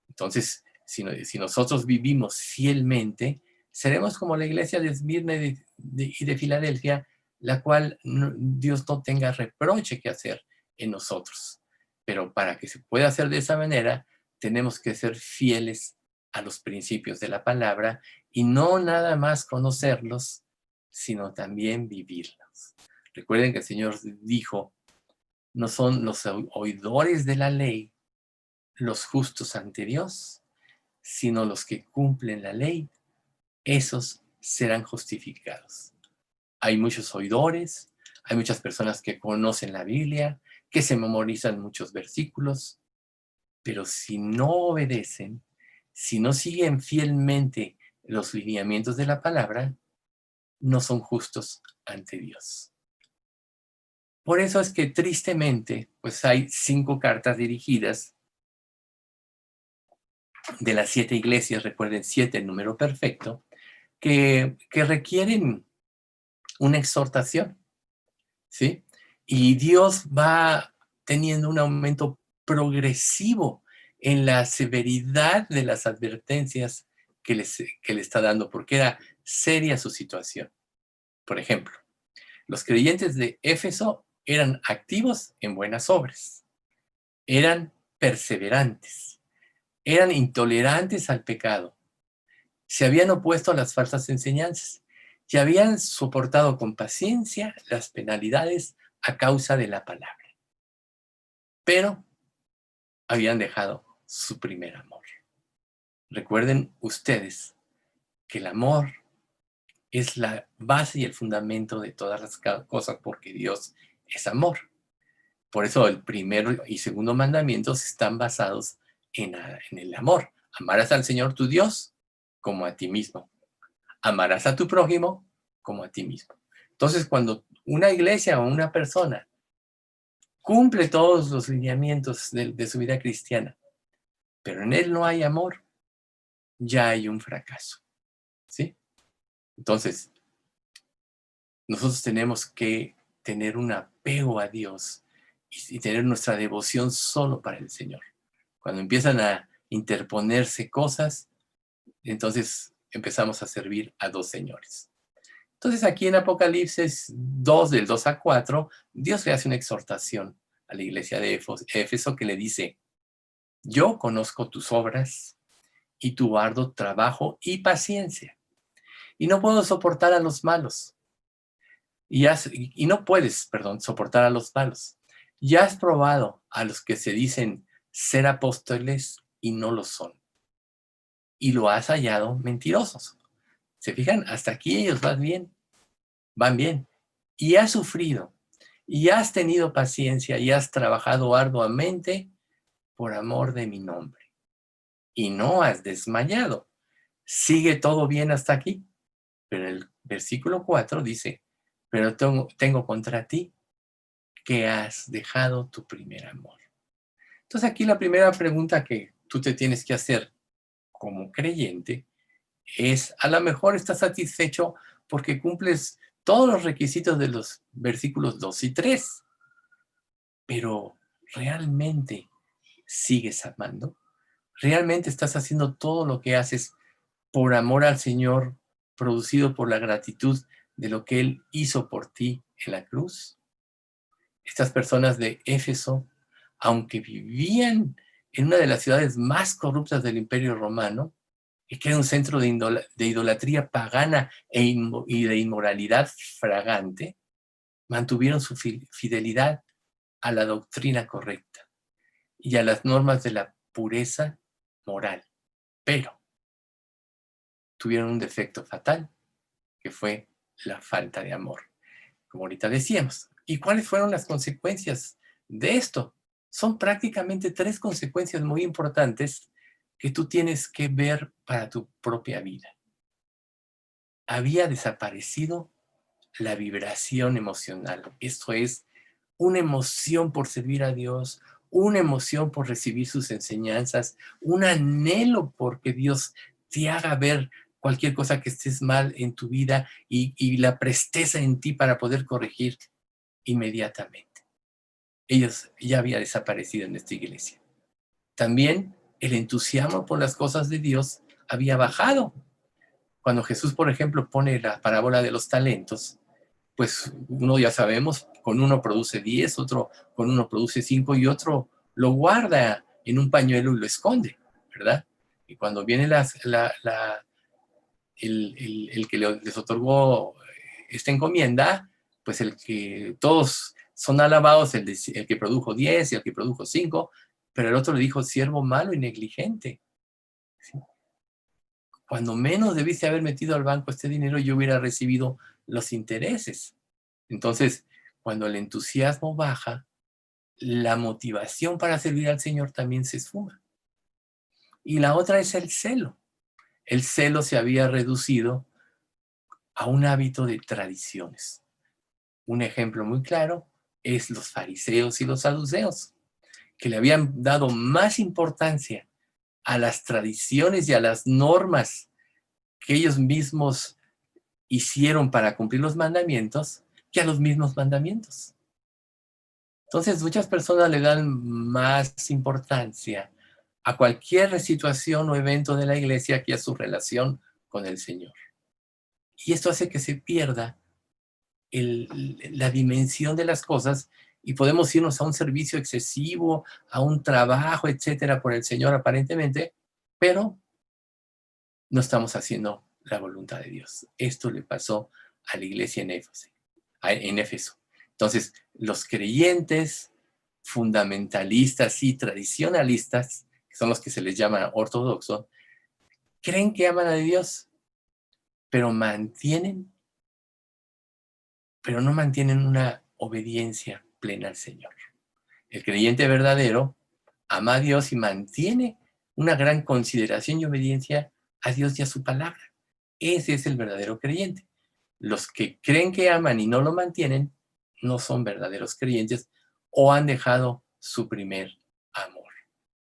Entonces, si nosotros vivimos fielmente, seremos como la iglesia de Esmirna y de Filadelfia, la cual Dios no tenga reproche que hacer en nosotros. Pero para que se pueda hacer de esa manera, tenemos que ser fieles a los principios de la palabra y no nada más conocerlos, sino también vivirlos. Recuerden que el Señor dijo, no son los oidores de la ley los justos ante Dios, sino los que cumplen la ley, esos serán justificados. Hay muchos oidores, hay muchas personas que conocen la Biblia, que se memorizan muchos versículos, Pero si no obedecen, si no siguen fielmente los lineamientos de la palabra, no son justos ante Dios. Por eso es que tristemente, pues hay 5 cartas dirigidas de las 7 iglesias, recuerden 7 el número perfecto, que requieren una exhortación, ¿sí? Y Dios va teniendo un aumento progresivo en la severidad de las advertencias que le está dando, porque era seria su situación. Por ejemplo, los creyentes de Éfeso eran activos en buenas obras, eran perseverantes, eran intolerantes al pecado, se habían opuesto a las falsas enseñanzas y habían soportado con paciencia las penalidades a causa de la palabra. Pero habían dejado su primer amor. Recuerden ustedes que el amor es la base y el fundamento de todas las cosas, porque Dios es amor. Por eso el primero y segundo mandamientos están basados en el amor. Amarás al Señor tu Dios como a ti mismo. Amarás a tu prójimo como a ti mismo. Entonces, cuando una iglesia o una persona cumple todos los lineamientos de su vida cristiana, pero en él no hay amor, ya hay un fracaso, ¿sí? Entonces, nosotros tenemos que tener un apego a Dios y tener nuestra devoción solo para el Señor. Cuando empiezan a interponerse cosas, entonces empezamos a servir a 2 señores. Entonces aquí en Apocalipsis 2, del 2 a 4, Dios le hace una exhortación a la iglesia de Éfeso que le dice: yo conozco tus obras y tu arduo trabajo y paciencia, y no puedo soportar a los malos. Y no puedes, soportar a los malos. Ya has probado a los que se dicen ser apóstoles y no lo son, y lo has hallado mentirosos. ¿Se fijan? Hasta aquí ellos van bien. Y has sufrido, y has tenido paciencia, y has trabajado arduamente por amor de mi nombre. Y no has desmayado. Sigue todo bien hasta aquí. Pero el versículo 4 dice: pero tengo contra ti que has dejado tu primer amor. Entonces aquí la primera pregunta que tú te tienes que hacer como creyente es: a lo mejor estás satisfecho porque cumples todos los requisitos de los versículos 2 y 3, pero ¿realmente sigues amando? ¿Realmente estás haciendo todo lo que haces por amor al Señor, producido por la gratitud de lo que Él hizo por ti en la cruz? Estas personas de Éfeso, aunque vivían en una de las ciudades más corruptas del Imperio Romano, y que era un centro de idolatría pagana y de inmoralidad fragante, mantuvieron su fidelidad a la doctrina correcta y a las normas de la pureza moral. Pero tuvieron un defecto fatal, que fue la falta de amor, como ahorita decíamos. ¿Y cuáles fueron las consecuencias de esto? Son prácticamente 3 consecuencias muy importantes que tú tienes que ver para tu propia vida. Había desaparecido la vibración emocional. Esto es, una emoción por servir a Dios, una emoción por recibir sus enseñanzas, un anhelo porque Dios te haga ver cualquier cosa que estés mal en tu vida y la presteza en ti para poder corregir inmediatamente. Ellos ya había desaparecido en esta iglesia. También el entusiasmo por las cosas de Dios había bajado. Cuando Jesús, por ejemplo, pone la parábola de los talentos, pues uno ya sabemos, con uno produce 10, otro con uno produce 5 y otro lo guarda en un pañuelo y lo esconde, ¿verdad? Y cuando viene el que les otorgó esta encomienda, pues el que todos son alabados, el que produjo 10 y el que produjo 5, pero el otro le dijo: siervo malo y negligente. ¿Sí? Cuando menos debiste haber metido al banco este dinero, yo hubiera recibido los intereses. Entonces, cuando el entusiasmo baja, la motivación para servir al Señor también se esfuma. Y la otra es el celo. El celo se había reducido a un hábito de tradiciones. Un ejemplo muy claro es los fariseos y los saduceos, que le habían dado más importancia a las tradiciones y a las normas que ellos mismos hicieron para cumplir los mandamientos que a los mismos mandamientos. Entonces, muchas personas le dan más importancia a cualquier situación o evento de la iglesia que a su relación con el Señor. Y esto hace que se pierda la dimensión de las cosas y podemos irnos a un servicio excesivo, a un trabajo, etcétera, por el Señor aparentemente, pero no estamos haciendo la voluntad de Dios. Esto le pasó a la iglesia en Éfeso. Entonces, los creyentes fundamentalistas y tradicionalistas, que son los que se les llama ortodoxos, creen que aman a Dios, pero no mantienen una obediencia plena al Señor. El creyente verdadero ama a Dios y mantiene una gran consideración y obediencia a Dios y a su palabra. Ese es el verdadero creyente. Los que creen que aman y no lo mantienen no son verdaderos creyentes o han dejado su primer amor.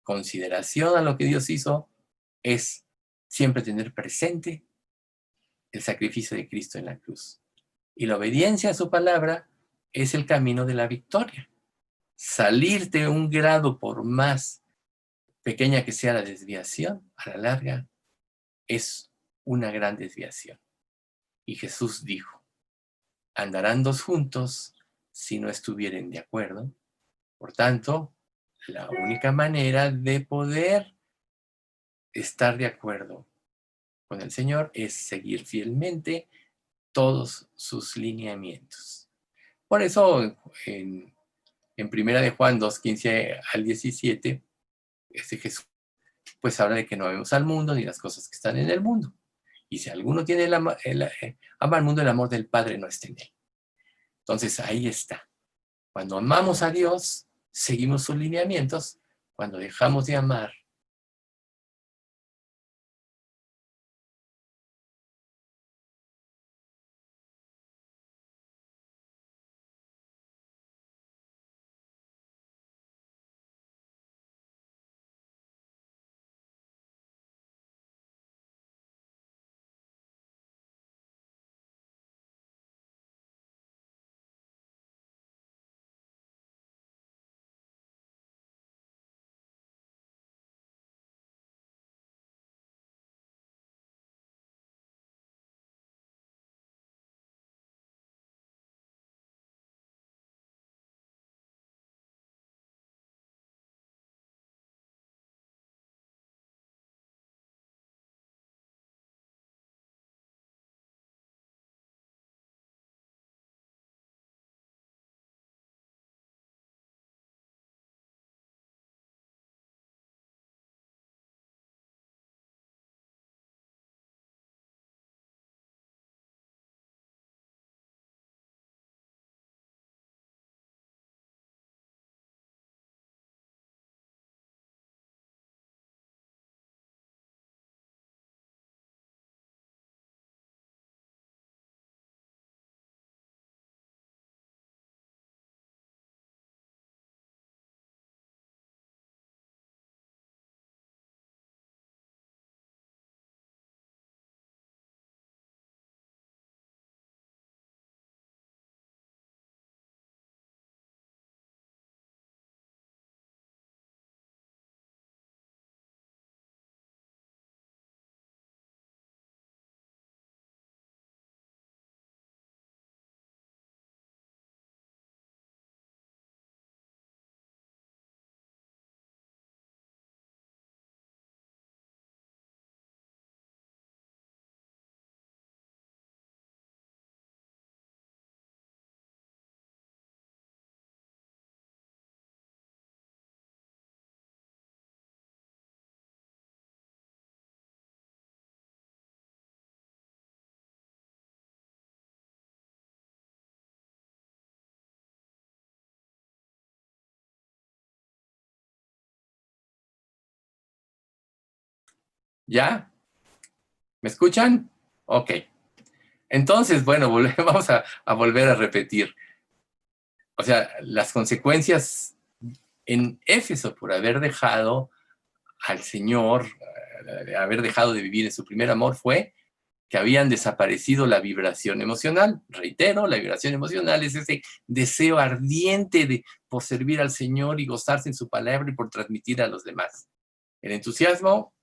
Consideración a lo que Dios hizo es siempre tener presente el sacrificio de Cristo en la cruz. Y la obediencia a su palabra es el camino de la victoria. Salir de un grado, por más pequeña que sea la desviación, a la larga es una gran desviación. Y Jesús dijo, andarán dos juntos si no estuvieren de acuerdo. Por tanto, la única manera de poder estar de acuerdo con el Señor es seguir fielmente todos sus lineamientos. Por eso, en Primera de Juan 2:15 al 17, Jesús pues habla de que no amemos al mundo ni las cosas que están en el mundo. Y si alguno tiene ama al mundo, el amor del Padre no está en él. Entonces ahí está. Cuando amamos a Dios, seguimos sus lineamientos. Cuando dejamos de amar ¿Ya? ¿Me escuchan? Ok. Entonces, bueno, vamos a volver a repetir. O sea, las consecuencias en Éfeso por haber dejado al Señor, haber dejado de vivir en su primer amor, fue que habían desaparecido la vibración emocional. Reitero, la vibración emocional es ese deseo ardiente por servir al Señor y gozarse en su palabra y por transmitir a los demás. El entusiasmo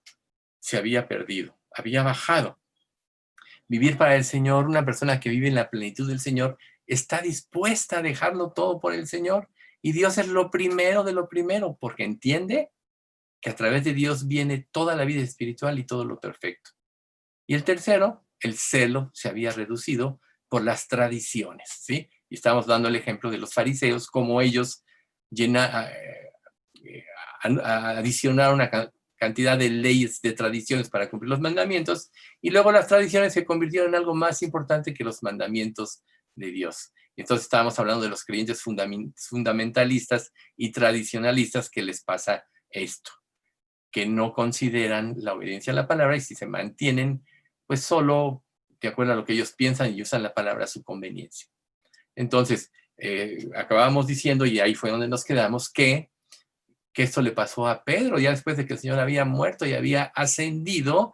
se había perdido, había bajado. Vivir para el Señor, una persona que vive en la plenitud del Señor, está dispuesta a dejarlo todo por el Señor. Y Dios es lo primero de lo primero, porque entiende que a través de Dios viene toda la vida espiritual y todo lo perfecto. Y el tercero, el celo se había reducido por las tradiciones, ¿sí? Y estamos dando el ejemplo de los fariseos, como ellos adicionaron una cantidad de leyes, de tradiciones para cumplir los mandamientos, y luego las tradiciones se convirtieron en algo más importante que los mandamientos de Dios. Entonces estábamos hablando de los creyentes fundamentalistas y tradicionalistas que les pasa esto, que no consideran la obediencia a la palabra y si se mantienen, pues solo de acuerdo a lo que ellos piensan y usan la palabra a su conveniencia. Entonces, acabamos diciendo, y ahí fue donde nos quedamos, que esto le pasó a Pedro, ya después de que el Señor había muerto y había ascendido,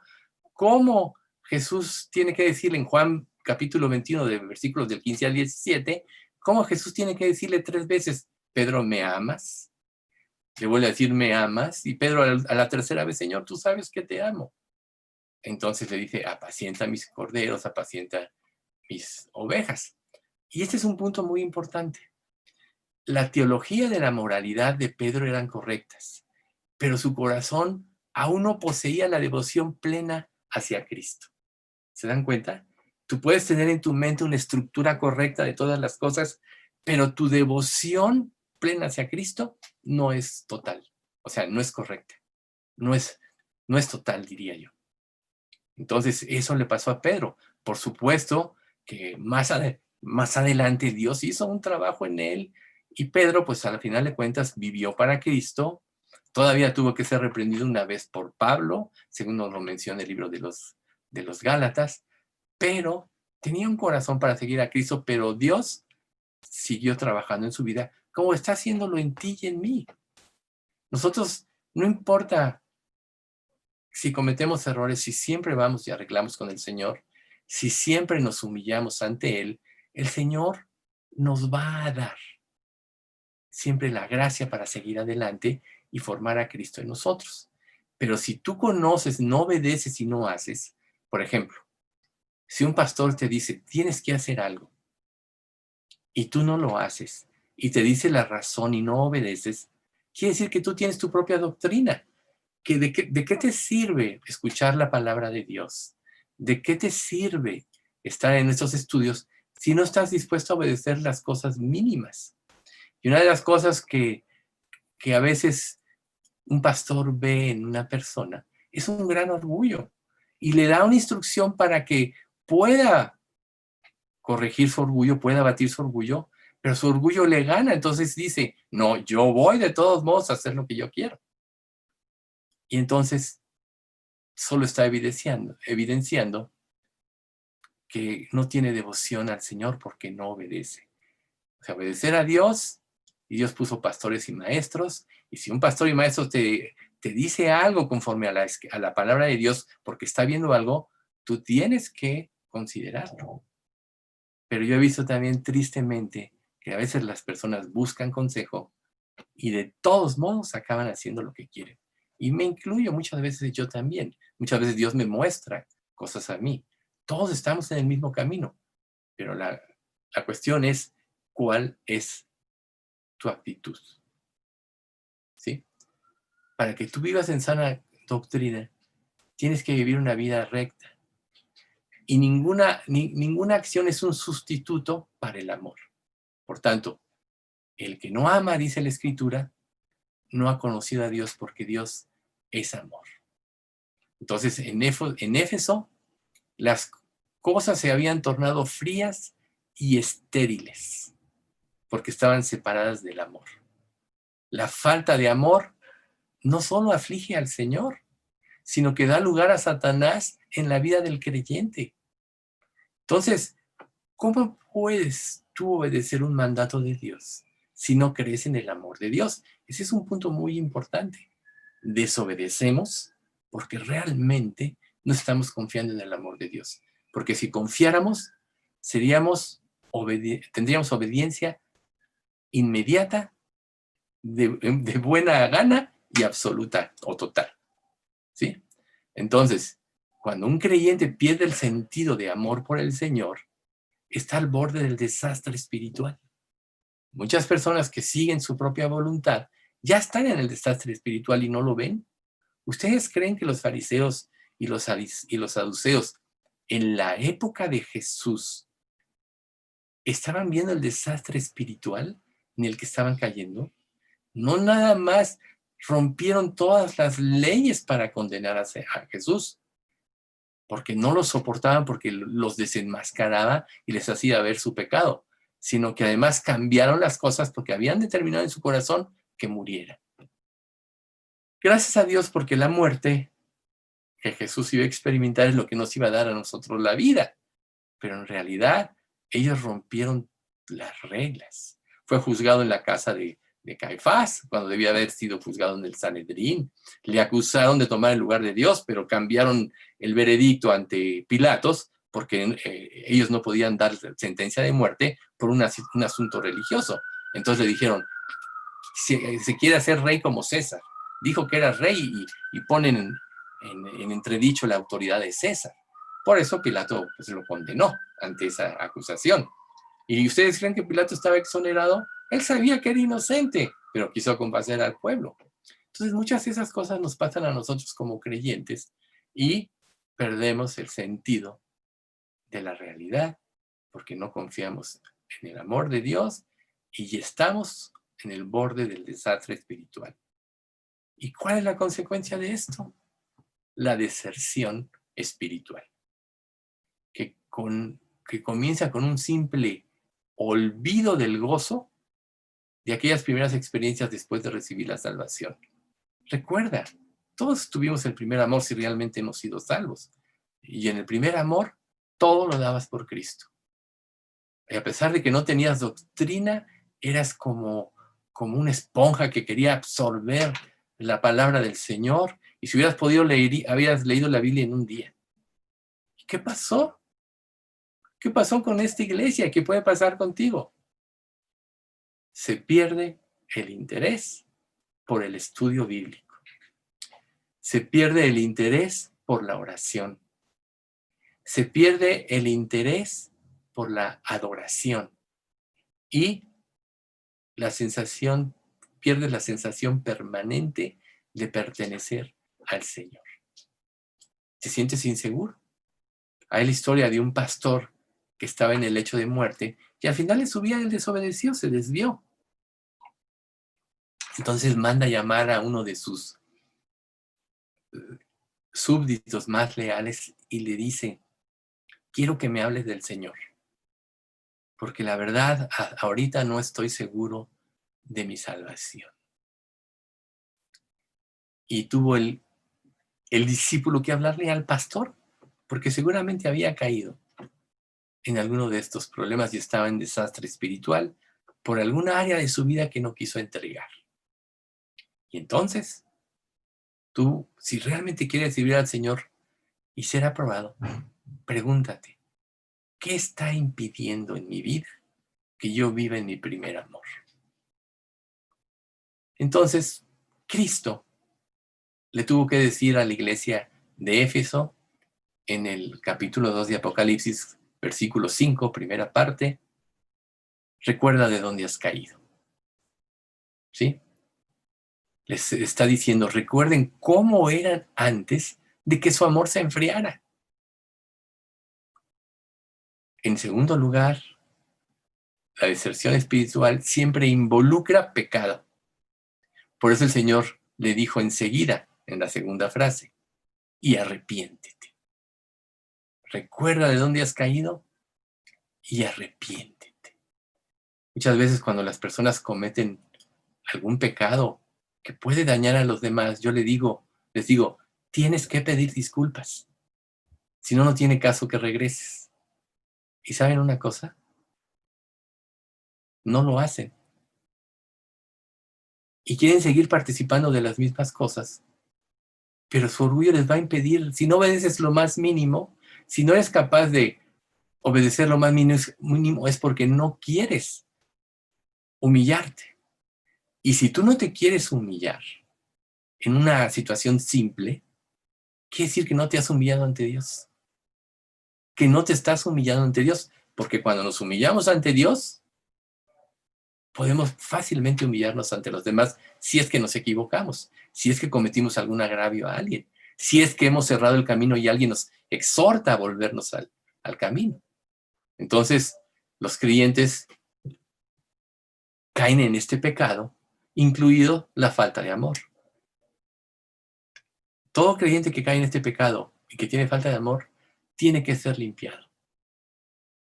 ¿cómo Jesús tiene que decirle en Juan capítulo 21, de versículos del 15 al 17, cómo Jesús tiene que decirle 3 veces, Pedro, ¿me amas? Le vuelve a decir, ¿me amas? Y Pedro a la tercera vez, Señor, tú sabes que te amo. Entonces le dice, apacienta mis corderos, apacienta mis ovejas. Y este es un punto muy importante. La teología de la moralidad de Pedro eran correctas, pero su corazón aún no poseía la devoción plena hacia Cristo. ¿Se dan cuenta? Tú puedes tener en tu mente una estructura correcta de todas las cosas, pero tu devoción plena hacia Cristo no es total. O sea, no es correcta. No es total, diría yo. Entonces, eso le pasó a Pedro. Por supuesto que más adelante Dios hizo un trabajo en él y Pedro, pues al final de cuentas, vivió para Cristo. Todavía tuvo que ser reprendido una vez por Pablo, según nos lo menciona el libro de los Gálatas, pero tenía un corazón para seguir a Cristo, pero Dios siguió trabajando en su vida, como está haciéndolo en ti y en mí. Nosotros, no importa si cometemos errores, si siempre vamos y arreglamos con el Señor, si siempre nos humillamos ante Él, el Señor nos va a dar siempre la gracia para seguir adelante y formar a Cristo en nosotros. Pero si tú conoces, no obedeces y no haces, por ejemplo, si un pastor te dice, tienes que hacer algo, y tú no lo haces, y te dice la razón y no obedeces, quiere decir que tú tienes tu propia doctrina. ¿De qué te sirve escuchar la palabra de Dios? ¿De qué te sirve estar en estos estudios si no estás dispuesto a obedecer las cosas mínimas? Y una de las cosas que a veces un pastor ve en una persona es un gran orgullo y le da una instrucción para que pueda corregir su orgullo, pueda batir su orgullo, pero su orgullo le gana, entonces dice, no, yo voy de todos modos a hacer lo que yo quiero. Y entonces solo está evidenciando que no tiene devoción al Señor porque no obedece. O sea, obedecer a Dios, y Dios puso pastores y maestros, y si un pastor y maestro te dice algo conforme a la palabra de Dios porque está viendo algo, tú tienes que considerarlo. Pero yo he visto también tristemente que a veces las personas buscan consejo y de todos modos acaban haciendo lo que quieren. Y me incluyo muchas veces yo también. Muchas veces Dios me muestra cosas a mí. Todos estamos en el mismo camino, pero la cuestión es cuál es tu actitud. ¿Sí? Para que tú vivas en sana doctrina, tienes que vivir una vida recta. Y ninguna acción es un sustituto para el amor. Por tanto, el que no ama, dice la Escritura, no ha conocido a Dios porque Dios es amor. Entonces, en Éfeso, las cosas se habían tornado frías y estériles porque estaban separadas del amor. La falta de amor no solo aflige al Señor, sino que da lugar a Satanás en la vida del creyente. Entonces, ¿cómo puedes tú obedecer un mandato de Dios si no crees en el amor de Dios? Ese es un punto muy importante. Desobedecemos porque realmente no estamos confiando en el amor de Dios. Porque si confiáramos, tendríamos obediencia inmediata, de buena gana y absoluta o total. ¿Sí? Entonces, cuando un creyente pierde el sentido de amor por el Señor, está al borde del desastre espiritual. Muchas personas que siguen su propia voluntad ya están en el desastre espiritual y no lo ven. ¿Ustedes creen que los fariseos y los saduceos en la época de Jesús estaban viendo el desastre espiritual en el que estaban cayendo? No nada más rompieron todas las leyes para condenar a Jesús, porque no los soportaban, porque los desenmascaraba y les hacía ver su pecado, sino que además cambiaron las cosas porque habían determinado en su corazón que muriera. Gracias a Dios, porque la muerte que Jesús iba a experimentar es lo que nos iba a dar a nosotros la vida. Pero en realidad, ellos rompieron las reglas. Fue juzgado en la casa de Caifás, cuando debía haber sido juzgado en el Sanedrín. Le acusaron de tomar el lugar de Dios, pero cambiaron el veredicto ante Pilatos, porque ellos no podían dar sentencia de muerte por un asunto religioso. Entonces le dijeron, se quiere hacer rey como César. Dijo que era rey y ponen en entredicho la autoridad de César. Por eso Pilato pues, lo condenó ante esa acusación. ¿Y ustedes creen que Pilato estaba exonerado? Él sabía que era inocente, pero quiso complacer al pueblo. Entonces muchas de esas cosas nos pasan a nosotros como creyentes y perdemos el sentido de la realidad porque no confiamos en el amor de Dios y estamos en el borde del desastre espiritual. ¿Y cuál es la consecuencia de esto? La deserción espiritual, que comienza con un simple olvido del gozo de aquellas primeras experiencias después de recibir la salvación. Recuerda, todos tuvimos el primer amor si realmente hemos sido salvos. Y en el primer amor, todo lo dabas por Cristo. Y a pesar de que no tenías doctrina, eras como una esponja que quería absorber la palabra del Señor. Y si hubieras podido leer, habías leído la Biblia en un día. ¿Y qué pasó? ¿Qué pasó con esta iglesia? ¿Qué puede pasar contigo? Se pierde el interés por el estudio bíblico. Se pierde el interés por la oración. Se pierde el interés por la adoración. Y pierdes la sensación permanente de pertenecer al Señor. ¿Te sientes inseguro? Hay la historia de un pastor que estaba en el lecho de muerte y al final de su vida él desobedeció, se desvió. Entonces manda llamar a uno de sus súbditos más leales y le dice, quiero que me hables del Señor, porque la verdad ahorita no estoy seguro de mi salvación. Y tuvo el discípulo que hablarle al pastor, porque seguramente había caído en alguno de estos problemas y estaba en desastre espiritual por alguna área de su vida que no quiso entregar. Y entonces, tú, si realmente quieres servir al Señor y ser aprobado, pregúntate, ¿qué está impidiendo en mi vida que yo viva en mi primer amor? Entonces, Cristo le tuvo que decir a la iglesia de Éfeso, en el capítulo 2 de Apocalipsis, versículo 5, primera parte, recuerda de dónde has caído. ¿Sí? Les está diciendo, recuerden cómo eran antes de que su amor se enfriara. En segundo lugar, la deserción espiritual siempre involucra pecado. Por eso el Señor le dijo enseguida, en la segunda frase, y arrepiéntete. Recuerda de dónde has caído y arrepiéntete. Muchas veces cuando las personas cometen algún pecado que puede dañar a los demás, yo les digo, tienes que pedir disculpas. Si no, no tiene caso que regreses. ¿Y saben una cosa? No lo hacen. Y quieren seguir participando de las mismas cosas, pero su orgullo les va a impedir. Si no obedeces lo más mínimo, si no eres capaz de obedecer lo más mínimo, es porque no quieres humillarte. Y si tú no te quieres humillar en una situación simple, quiere decir que no te has humillado ante Dios, que no te estás humillando ante Dios, porque cuando nos humillamos ante Dios, podemos fácilmente humillarnos ante los demás si es que nos equivocamos, si es que cometimos algún agravio a alguien, si es que hemos cerrado el camino y alguien nos exhorta a volvernos al camino. Entonces, los creyentes caen en este pecado, incluido la falta de amor. Todo creyente que cae en este pecado y que tiene falta de amor, tiene que ser limpiado.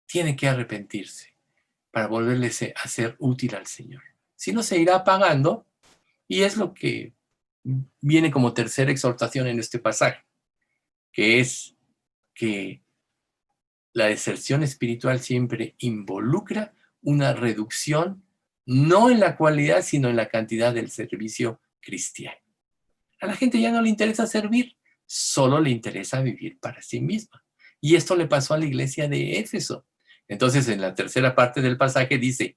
Tiene que arrepentirse para volverle a ser útil al Señor. Si no, se irá apagando, y es lo que viene como tercera exhortación en este pasaje, que es que la deserción espiritual siempre involucra una reducción, no en la cualidad, sino en la cantidad del servicio cristiano. A la gente ya no le interesa servir, solo le interesa vivir para sí misma. Y esto le pasó a la iglesia de Éfeso. Entonces, en la tercera parte del pasaje dice,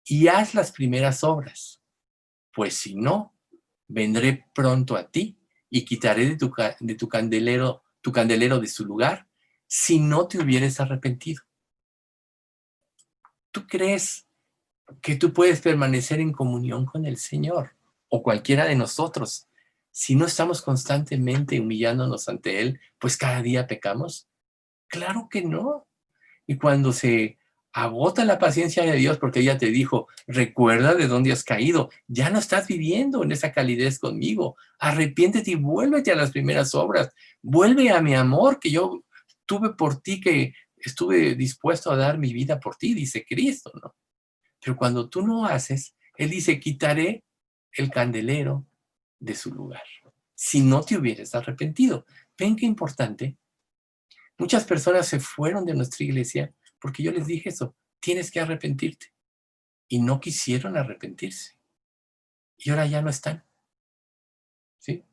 y haz las primeras obras, pues si no, vendré pronto a ti y quitaré de tu candelero de su lugar, si no te hubieres arrepentido. ¿Tú crees que tú puedes permanecer en comunión con el Señor o cualquiera de nosotros si no estamos constantemente humillándonos ante Él, pues cada día pecamos? Claro que no. Y cuando se agota la paciencia de Dios porque ella te dijo, recuerda de dónde has caído, ya no estás viviendo en esa calidez conmigo, arrepiéntete y vuélvete a las primeras obras, vuelve a mi amor que yo tuve por ti, que estuve dispuesto a dar mi vida por ti, dice Cristo, ¿no? Pero cuando tú no haces, Él dice, quitaré el candelero de su lugar, si no te hubieras arrepentido. ¿Ven qué importante? Muchas personas se fueron de nuestra iglesia porque yo les dije eso, tienes que arrepentirte. Y no quisieron arrepentirse. Y ahora ya no están. ¿Sí?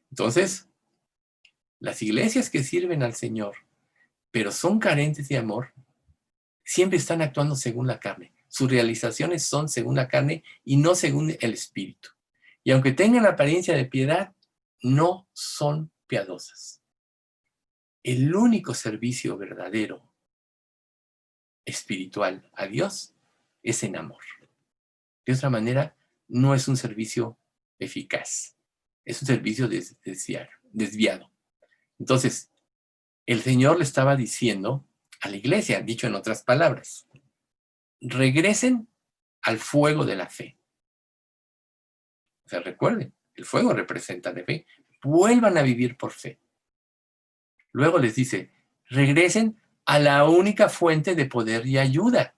Entonces, las iglesias que sirven al Señor, pero son carentes de amor, siempre están actuando según la carne. Sus realizaciones son según la carne y no según el Espíritu. Y aunque tengan apariencia de piedad, no son piadosas. El único servicio verdadero espiritual a Dios es en amor. De otra manera, no es un servicio eficaz. Es un servicio desviado. Entonces, el Señor le estaba diciendo a la iglesia, dicho en otras palabras, regresen al fuego de la fe. O sea, recuerden, el fuego representa la fe. Vuelvan a vivir por fe. Luego les dice, regresen a la única fuente de poder y ayuda,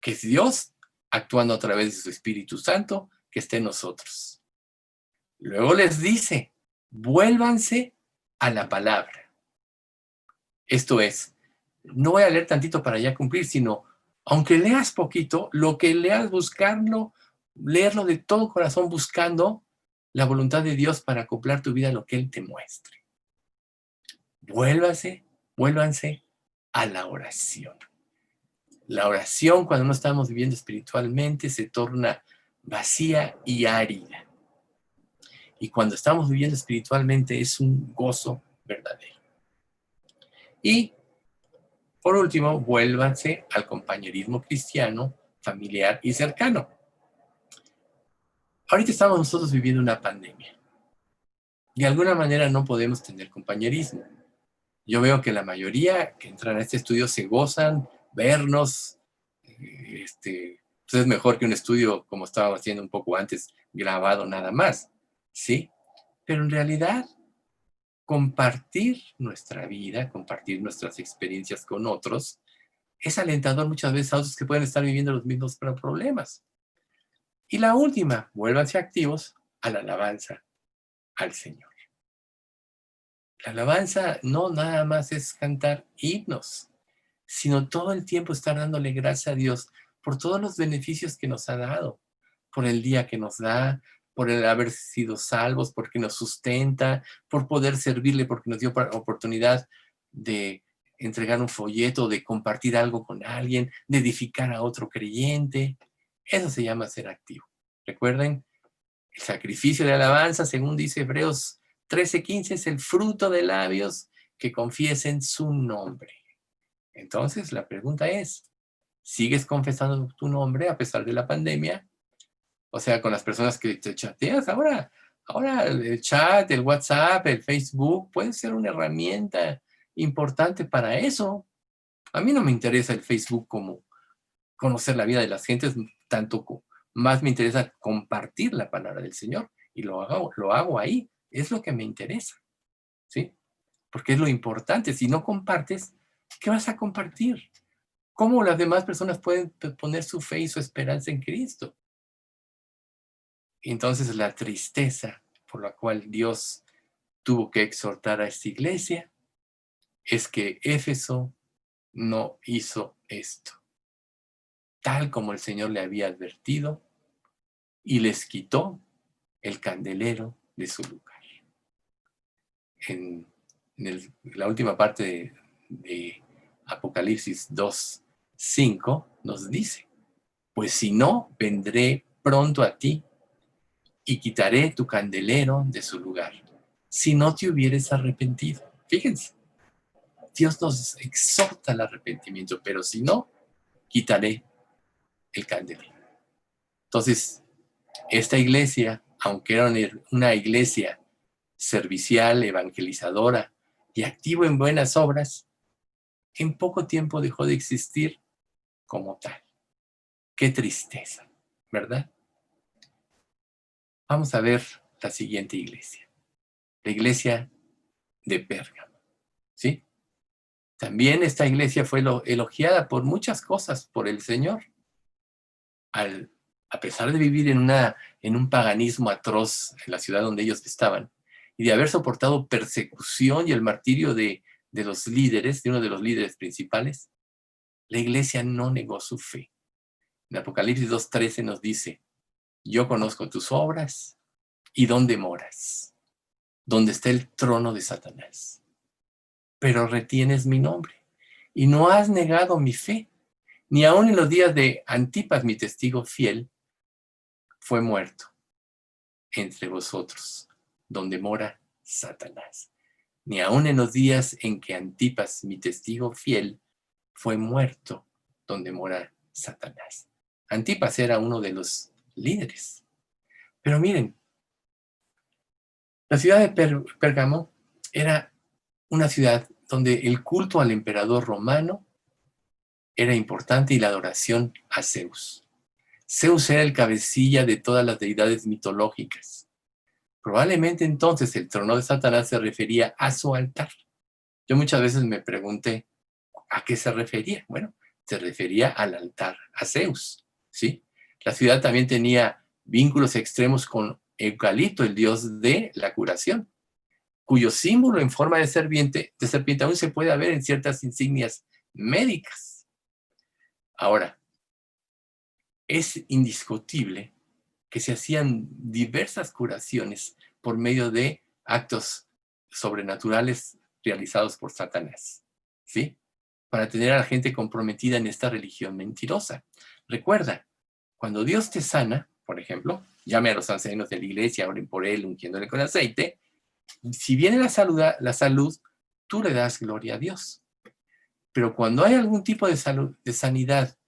que es Dios, actuando a través de su Espíritu Santo, que está en nosotros. Luego les dice, vuélvanse a la palabra. Esto es, no voy a leer tantito para ya cumplir, sino, aunque leas poquito, lo que leas, buscarlo, leerlo de todo corazón, buscando la voluntad de Dios para acoplar tu vida a lo que Él te muestre. Vuélvanse a la oración. La oración, cuando no estamos viviendo espiritualmente, se torna vacía y árida. Y cuando estamos viviendo espiritualmente es un gozo verdadero. Y, por último, vuélvanse al compañerismo cristiano, familiar y cercano. Ahorita estamos nosotros viviendo una pandemia. De alguna manera no podemos tener compañerismo. Yo veo que la mayoría que entran a este estudio se gozan, vernos, pues es mejor que un estudio como estábamos haciendo un poco antes, grabado nada más, ¿sí? Pero en realidad, compartir nuestra vida, compartir nuestras experiencias con otros, es alentador muchas veces a otros que pueden estar viviendo los mismos problemas. Y la última, vuélvanse activos a la alabanza al Señor. La alabanza no nada más es cantar himnos, sino todo el tiempo estar dándole gracias a Dios por todos los beneficios que nos ha dado, por el día que nos da, por el haber sido salvos, porque nos sustenta, por poder servirle, porque nos dio oportunidad de entregar un folleto, de compartir algo con alguien, de edificar a otro creyente. Eso se llama ser activo. Recuerden, el sacrificio de alabanza, según dice Hebreos 13:15, es el fruto de labios que confiesen su nombre. Entonces, la pregunta es, ¿sigues confesando tu nombre a pesar de la pandemia? O sea, con las personas que te chateas. Ahora el chat, el WhatsApp, el Facebook puede ser una herramienta importante para eso. A mí no me interesa el Facebook como conocer la vida de las gentes, tanto más me interesa compartir la palabra del Señor. Y lo hago ahí. Es lo que me interesa, ¿sí? Porque es lo importante. Si no compartes, ¿qué vas a compartir? ¿Cómo las demás personas pueden poner su fe y su esperanza en Cristo? Entonces la tristeza por la cual Dios tuvo que exhortar a esta iglesia es que Éfeso no hizo esto, tal como el Señor le había advertido, y les quitó el candelero de su lugar. En la última parte de Apocalipsis 2:5 nos dice, pues si no, vendré pronto a ti y quitaré tu candelero de su lugar, si no te hubieres arrepentido. Fíjense, Dios nos exhorta al arrepentimiento, pero si no, quitaré el candelero. Entonces, esta iglesia, aunque era una iglesia servicial, evangelizadora y activo en buenas obras, en poco tiempo dejó de existir como tal. Qué tristeza, ¿verdad? Vamos a ver la siguiente iglesia, la iglesia de Pérgamo, ¿sí? También esta iglesia fue elogiada por muchas cosas por el Señor. A pesar de vivir en un paganismo atroz en la ciudad donde ellos estaban, y de haber soportado persecución y el martirio de los líderes, de uno de los líderes principales, la iglesia no negó su fe. En Apocalipsis 2:13 nos dice, yo conozco tus obras y dónde moras, donde está el trono de Satanás. Pero retienes mi nombre y no has negado mi fe, ni aun en los días de Antipas, mi testigo fiel, fue muerto entre vosotros, donde mora Satanás. Ni aun en los días en que Antipas, mi testigo fiel, fue muerto, donde mora Satanás. Antipas era uno de los líderes. Pero miren, la ciudad de Pérgamo era una ciudad donde el culto al emperador romano era importante y la adoración a Zeus. Zeus era el cabecilla de todas las deidades mitológicas. Probablemente entonces el trono de Satanás se refería a su altar. Yo muchas veces me pregunté, ¿a qué se refería? Bueno, se refería al altar, a Zeus, ¿sí? La ciudad también tenía vínculos extremos con Eucalipto, el dios de la curación, cuyo símbolo en forma de serpiente aún se puede ver en ciertas insignias médicas. Ahora, es indiscutible que se hacían diversas curaciones por medio de actos sobrenaturales realizados por Satanás, ¿sí? Para tener a la gente comprometida en esta religión mentirosa. Recuerda, cuando Dios te sana, por ejemplo, llame a los ancianos de la iglesia, oren por él, ungiéndole con aceite, si viene la salud, tú le das gloria a Dios. Pero cuando hay algún tipo de sanidad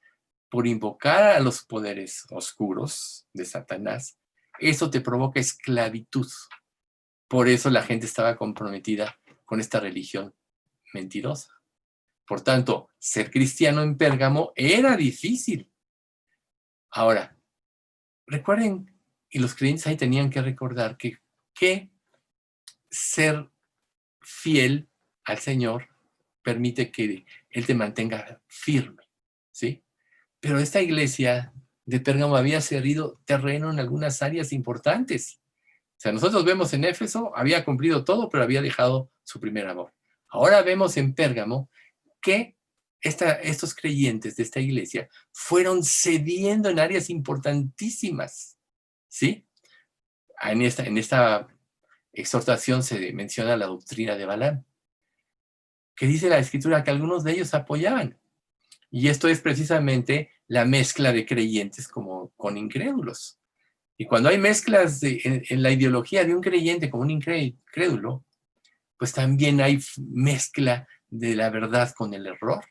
por invocar a los poderes oscuros de Satanás, eso te provoca esclavitud. Por eso la gente estaba comprometida con esta religión mentirosa. Por tanto, ser cristiano en Pérgamo era difícil. Ahora, recuerden, y los creyentes ahí tenían que recordar que ser fiel al Señor permite que Él te mantenga firme, ¿sí? Pero esta iglesia de Pérgamo había cedido terreno en algunas áreas importantes. sea, nosotros vemos en Éfeso, había cumplido todo, pero había dejado su primer amor. Ahora vemos en Pérgamo que estos creyentes de esta iglesia fueron cediendo en áreas importantísimas, ¿sí? En esta exhortación se menciona la doctrina de Balaam, que dice la Escritura que algunos de ellos apoyaban. Y esto es precisamente la mezcla de creyentes con incrédulos. Y cuando hay mezclas en la ideología de un creyente con un incrédulo, pues también hay mezcla de la verdad con el error.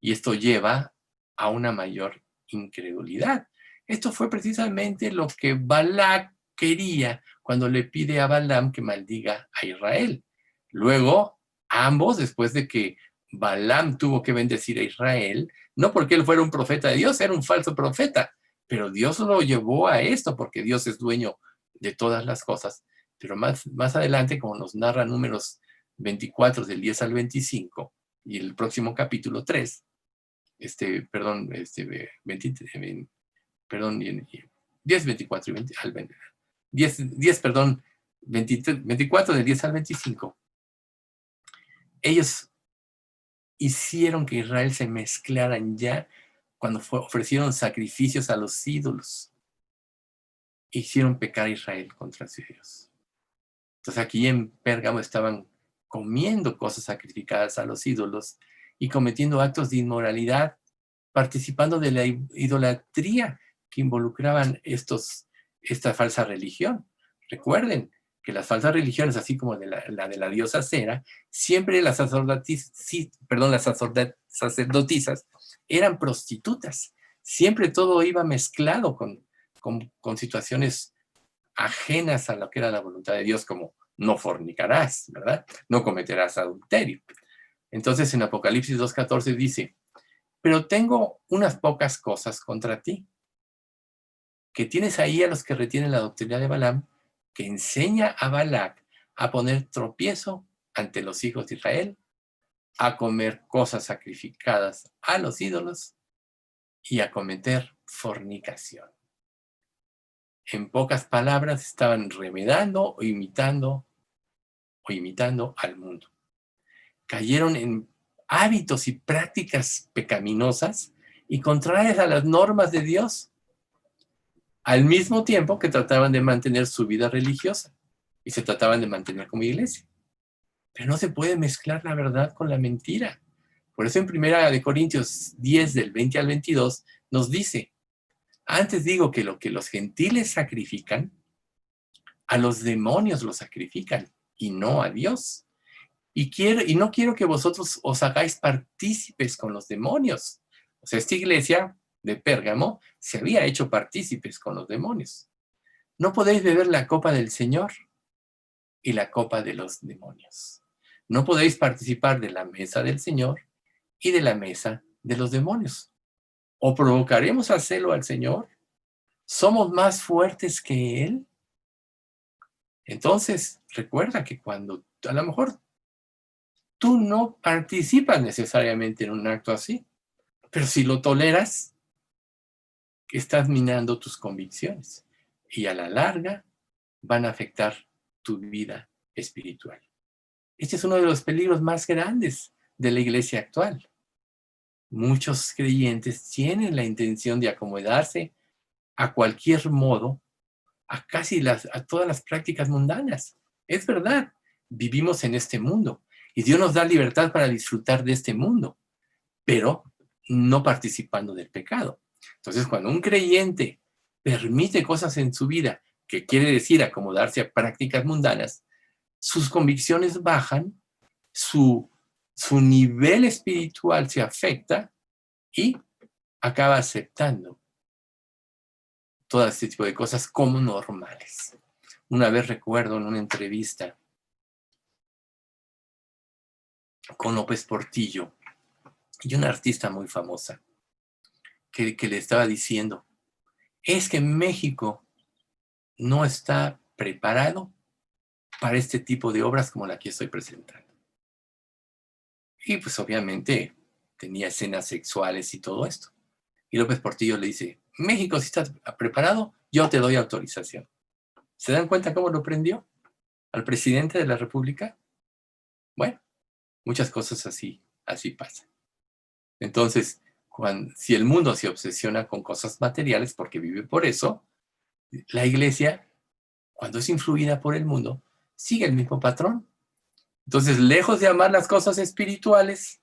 Y esto lleva a una mayor incredulidad. Esto fue precisamente lo que Balac quería cuando le pide a Balaam que maldiga a Israel. Luego, ambos, después de que Balaam tuvo que bendecir a Israel, no porque él fuera un profeta de Dios, era un falso profeta, pero Dios lo llevó a esto porque Dios es dueño de todas las cosas. Pero más adelante, como nos narra Números 24 del 10 al 25 y el próximo capítulo 3, 10, 24 y 20, 10, perdón, 24 del 10 al 25, ellos hicieron que Israel se mezclaran ya cuando ofrecieron sacrificios a los ídolos. Hicieron pecar a Israel contra Dios. Entonces aquí en Pérgamo estaban comiendo cosas sacrificadas a los ídolos y cometiendo actos de inmoralidad, participando de la idolatría que involucraban esta falsa religión. Recuerden que las falsas religiones, así como la de la diosa Cera, siempre las sacerdotisas eran prostitutas. Siempre todo iba mezclado con situaciones ajenas a lo que era la voluntad de Dios, como no fornicarás, ¿verdad? No cometerás adulterio. Entonces en Apocalipsis 2:14 dice, pero tengo unas pocas cosas contra ti, que tienes ahí a los que retienen la doctrina de Balaam, que enseña a Balac a poner tropiezo ante los hijos de Israel, a comer cosas sacrificadas a los ídolos y a cometer fornicación. En pocas palabras, estaban remedando o imitando al mundo. Cayeron en hábitos y prácticas pecaminosas y contrarias a las normas de Dios, al mismo tiempo que trataban de mantener su vida religiosa y se trataban de mantener como iglesia. Pero no se puede mezclar la verdad con la mentira. Por eso en 1 Corintios 10, del 20 al 22, nos dice, antes digo que lo que los gentiles sacrifican, a los demonios lo sacrifican y no a Dios. Y no quiero que vosotros os hagáis partícipes con los demonios. O sea, esta iglesia de Pérgamo se había hecho partícipes con los demonios. No podéis beber la copa del Señor y la copa de los demonios. No podéis participar de la mesa del Señor y de la mesa de los demonios. ¿O provocaremos a celo al Señor? ¿Somos más fuertes que Él? Entonces, recuerda que cuando a lo mejor tú no participas necesariamente en un acto así, pero si lo toleras, estás minando tus convicciones y a la larga van a afectar tu vida espiritual. Este es uno de los peligros más grandes de la iglesia actual. Muchos creyentes tienen la intención de acomodarse a cualquier modo a a todas las prácticas mundanas. Es verdad, vivimos en este mundo y Dios nos da libertad para disfrutar de este mundo, pero no participando del pecado. Entonces, cuando un creyente permite cosas en su vida, que quiere decir acomodarse a prácticas mundanas, sus convicciones bajan, su nivel espiritual se afecta y acaba aceptando todo este tipo de cosas como normales. Una vez recuerdo en una entrevista con López Portillo y una artista muy famosa que le estaba diciendo, es que México no está preparado para este tipo de obras como la que estoy presentando. Y pues obviamente tenía escenas sexuales y todo esto. Y López Portillo le dice, México, si estás preparado, yo te doy autorización. ¿Se dan cuenta cómo lo prendió al presidente de la República? Bueno, muchas cosas así pasan. Entonces, si el mundo se obsesiona con cosas materiales porque vive por eso, la iglesia, cuando es influida por el mundo, sigue el mismo patrón. Entonces, lejos de amar las cosas espirituales,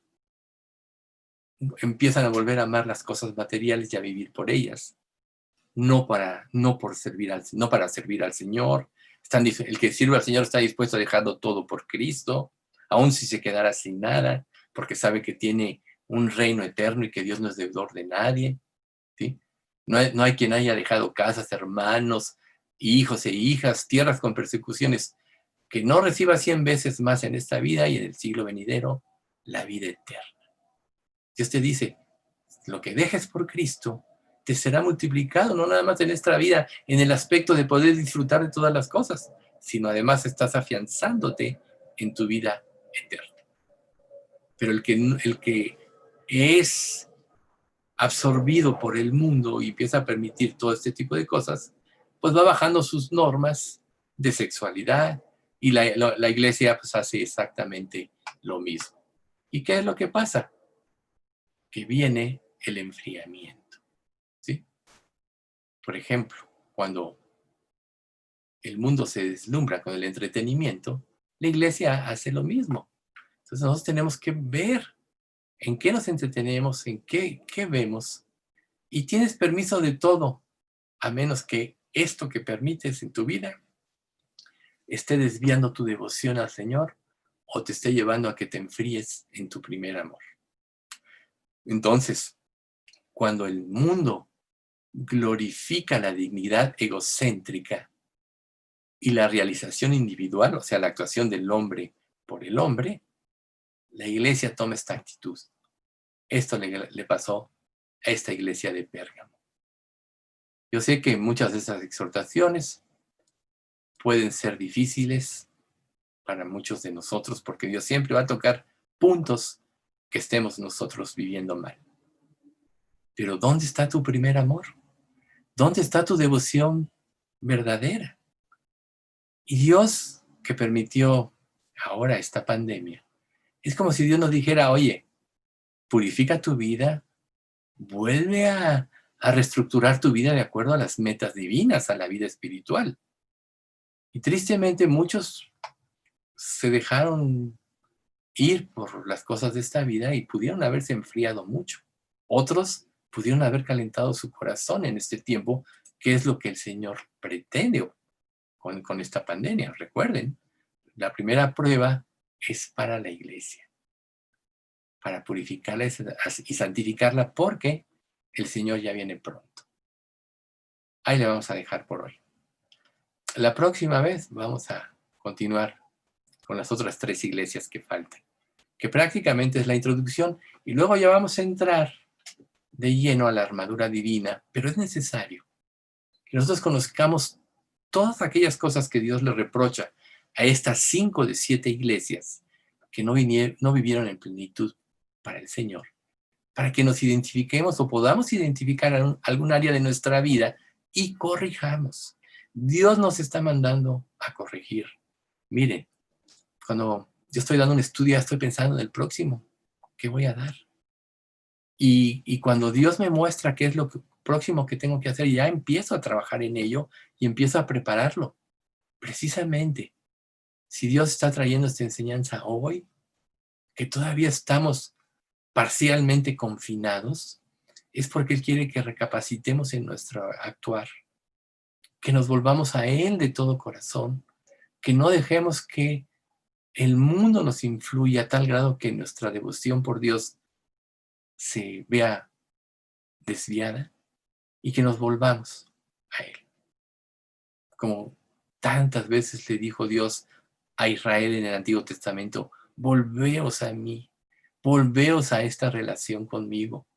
empiezan a volver a amar las cosas materiales y a vivir por ellas. No para servir al Señor. El que sirve al Señor está dispuesto a dejarlo todo por Cristo, aun si se quedara sin nada, porque sabe que tiene un reino eterno y que Dios no es deudor de nadie. ¿Sí? No hay quien haya dejado casas, hermanos, hijos e hijas, tierras con persecuciones, que no reciba 100 veces más en esta vida y en el siglo venidero la vida eterna. Dios te dice, lo que dejes por Cristo te será multiplicado, no nada más en esta vida, en el aspecto de poder disfrutar de todas las cosas, sino además estás afianzándote en tu vida eterna. Pero el que es absorbido por el mundo y empieza a permitir todo este tipo de cosas, pues va bajando sus normas de sexualidad y la iglesia pues hace exactamente lo mismo. ¿Y qué es lo que pasa? Que viene el enfriamiento, ¿sí? Por ejemplo, cuando el mundo se deslumbra con el entretenimiento, la iglesia hace lo mismo. Entonces nosotros tenemos que ver en qué nos entretenemos, en qué vemos, y tienes permiso de todo, a menos que esto que permites en tu vida esté desviando tu devoción al Señor o te esté llevando a que te enfríes en tu primer amor. Entonces, cuando el mundo glorifica la dignidad egocéntrica y la realización individual, o sea, la actuación del hombre por el hombre, la iglesia toma esta actitud. Esto le pasó a esta iglesia de Pérgamo. Yo sé que muchas de esas exhortaciones pueden ser difíciles para muchos de nosotros, porque Dios siempre va a tocar puntos que estemos nosotros viviendo mal. Pero ¿dónde está tu primer amor? ¿Dónde está tu devoción verdadera? Y Dios, que permitió ahora esta pandemia, es como si Dios nos dijera, oye, purifica tu vida, vuelve a reestructurar tu vida de acuerdo a las metas divinas, a la vida espiritual. Y tristemente muchos se dejaron ir por las cosas de esta vida y pudieron haberse enfriado mucho. Otros pudieron haber calentado su corazón en este tiempo, que es lo que el Señor pretende con esta pandemia. Recuerden, la primera prueba es para la iglesia, para purificarla y santificarla, porque el Señor ya viene pronto. Ahí le vamos a dejar por hoy. La próxima vez vamos a continuar con las otras 3 iglesias que faltan, que prácticamente es la introducción, y luego ya vamos a entrar de lleno a la armadura divina, pero es necesario que nosotros conozcamos todas aquellas cosas que Dios le reprocha a estas 5 de 7 iglesias que no vivieron en plenitud para el Señor, para que nos identifiquemos o podamos identificar algún área de nuestra vida y corrijamos. Dios nos está mandando a corregir. Miren, cuando yo estoy dando un estudio, ya estoy pensando en el próximo, ¿qué voy a dar? Y cuando Dios me muestra qué es lo próximo que tengo que hacer, ya empiezo a trabajar en ello y empiezo a prepararlo. Precisamente, si Dios está trayendo esta enseñanza hoy, que todavía estamos parcialmente confinados, es porque Él quiere que recapacitemos en nuestro actuar, que nos volvamos a Él de todo corazón, que no dejemos que el mundo nos influya a tal grado que nuestra devoción por Dios se vea desviada y que nos volvamos a Él. Como tantas veces le dijo Dios a Israel en el Antiguo Testamento, volveos a mí, volveos a esta relación conmigo.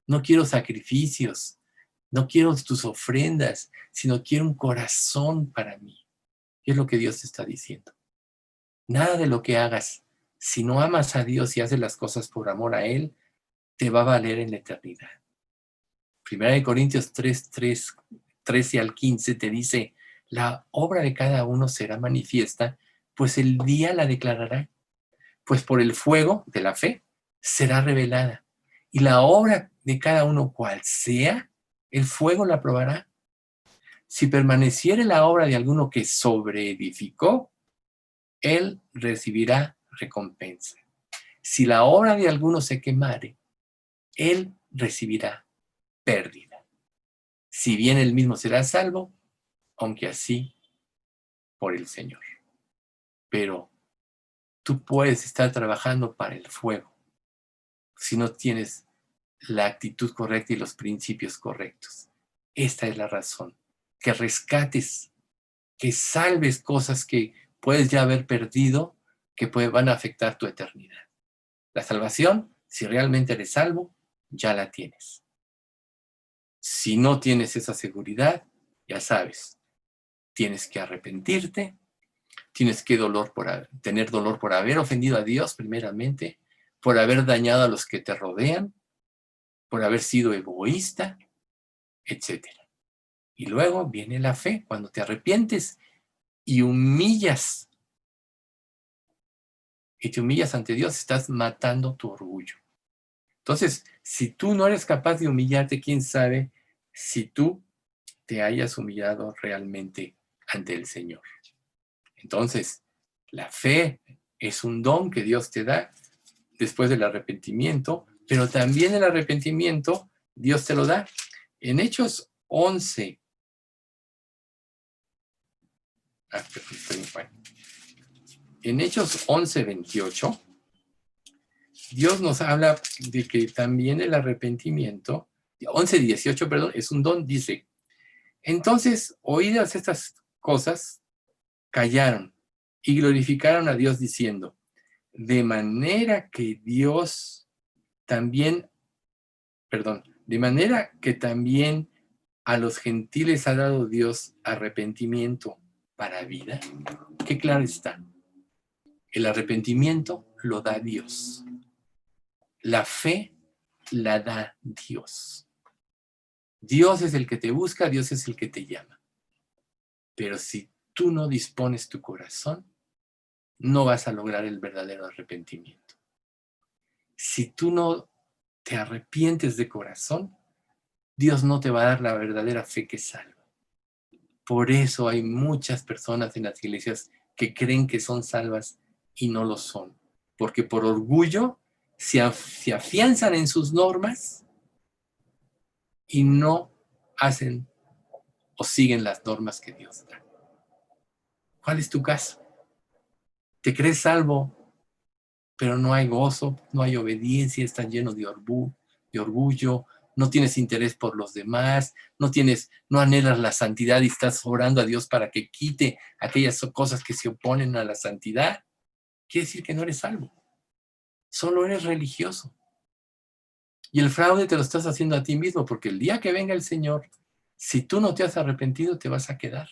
No quiero sacrificios, no quiero tus ofrendas, sino quiero un corazón para mí. ¿Qué es lo que Dios te está diciendo? Nada de lo que hagas, si no amas a Dios y haces las cosas por amor a Él, te va a valer en la eternidad. 1 Corintios 13 al 15 te dice, La obra de cada uno será manifiesta, pues el día la declarará, pues por el fuego de la fe será revelada. Y la obra de cada uno, cual sea, el fuego la probará. Si permaneciere la obra de alguno que sobreedificó, él recibirá recompensa. Si la obra de alguno se quemare, él recibirá pérdida. Si bien él mismo será salvo, aunque así por el Señor. Pero tú puedes estar trabajando para el fuego si no tienes la actitud correcta y los principios correctos. Esta es la razón. Que rescates, que salves cosas que puedes ya haber perdido, que van a afectar tu eternidad. La salvación, si realmente eres salvo, ya la tienes. Si no tienes esa seguridad, ya sabes, tienes que arrepentirte, tienes que tener dolor por haber ofendido a Dios primeramente, por haber dañado a los que te rodean, por haber sido egoísta, etc. Y luego viene la fe, cuando te arrepientes y te humillas ante Dios, estás matando tu orgullo. Entonces, si tú no eres capaz de humillarte, quién sabe si tú te hayas humillado realmente ante el Señor. Entonces, la fe es un don que Dios te da después del arrepentimiento, pero también el arrepentimiento Dios te lo da. En Hechos 11, en Hechos 11:28, Dios nos habla de que también el arrepentimiento, 11:18, perdón, es un don, dice, entonces, oídas estas cosas, callaron y glorificaron a Dios diciendo, de manera que también a los gentiles ha dado Dios arrepentimiento para vida. Qué claro está. El arrepentimiento lo da Dios. La fe la da Dios. Dios es el que te busca, Dios es el que te llama. Pero si tú no dispones tu corazón, no vas a lograr el verdadero arrepentimiento. Si tú no te arrepientes de corazón, Dios no te va a dar la verdadera fe que salva. Por eso hay muchas personas en las iglesias que creen que son salvas y no lo son. Porque por orgullo se afianzan en sus normas y no hacen o siguen las normas que Dios da. ¿Cuál es tu caso? ¿Te crees salvo, pero no hay gozo, no hay obediencia, estás lleno de orgullo, no tienes interés por los demás, no anhelas la santidad y estás orando a Dios para que quite aquellas cosas que se oponen a la santidad? Quiere decir que no eres salvo, solo eres religioso. Y el fraude te lo estás haciendo a ti mismo, porque el día que venga el Señor, si tú no te has arrepentido, te vas a quedar.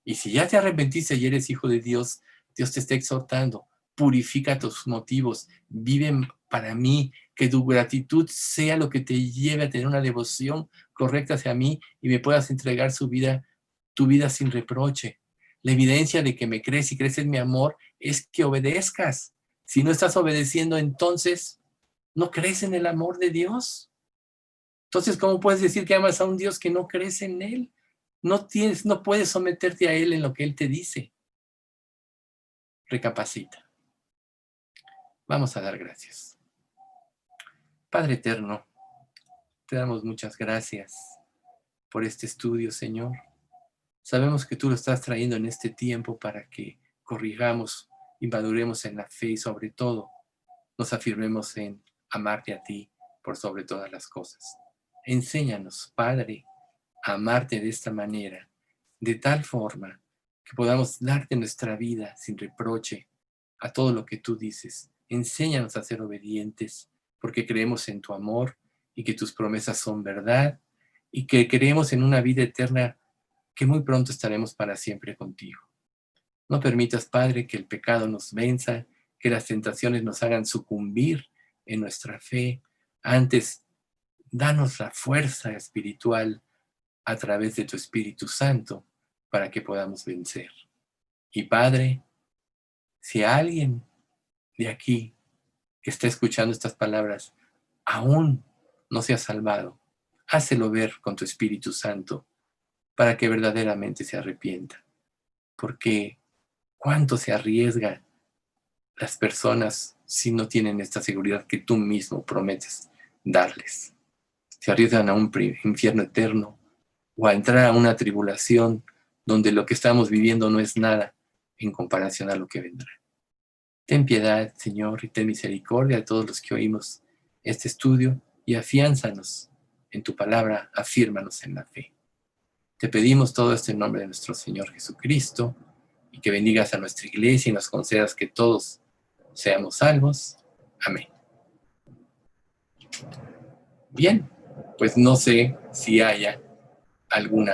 Y si ya te arrepentiste y eres hijo de Dios, Dios te está exhortando, purifica tus motivos, vive para mí, que tu gratitud sea lo que te lleve a tener una devoción correcta hacia mí y me puedas entregar tu vida sin reproche. La evidencia de que me crees y crees en mi amor es que obedezcas. Si no estás obedeciendo, entonces no crees en el amor de Dios. Entonces, ¿cómo puedes decir que amas a un Dios que no crees en Él? No puedes someterte a Él en lo que Él te dice. Recapacita. Vamos a dar gracias. Padre eterno, te damos muchas gracias por este estudio, Señor. Sabemos que tú lo estás trayendo en este tiempo para que corrijamos y maduremos en la fe y sobre todo nos afirmemos en amarte a ti por sobre todas las cosas. Enséñanos, Padre, a amarte de esta manera, de tal forma que podamos darte nuestra vida sin reproche a todo lo que tú dices. Enséñanos a ser obedientes, porque creemos en tu amor y que tus promesas son verdad y que creemos en una vida eterna que muy pronto estaremos para siempre contigo. No permitas, Padre, que el pecado nos venza, que las tentaciones nos hagan sucumbir en nuestra fe. Antes, danos la fuerza espiritual a través de tu Espíritu Santo para que podamos vencer. Y Padre, si alguien de aquí que está escuchando estas palabras aún no se ha salvado, hácelo ver con tu Espíritu Santo para que verdaderamente se arrepienta. Porque ¿cuánto se arriesgan las personas si no tienen esta seguridad que tú mismo prometes darles? Se arriesgan a un infierno eterno o a entrar a una tribulación donde lo que estamos viviendo no es nada en comparación a lo que vendrá. Ten piedad, Señor, y ten misericordia de todos los que oímos este estudio y afiánzanos en tu palabra, afírmanos en la fe. Te pedimos todo esto en nombre de nuestro Señor Jesucristo y que bendigas a nuestra iglesia y nos concedas que todos seamos salvos. Amén. Bien, pues no sé si haya alguna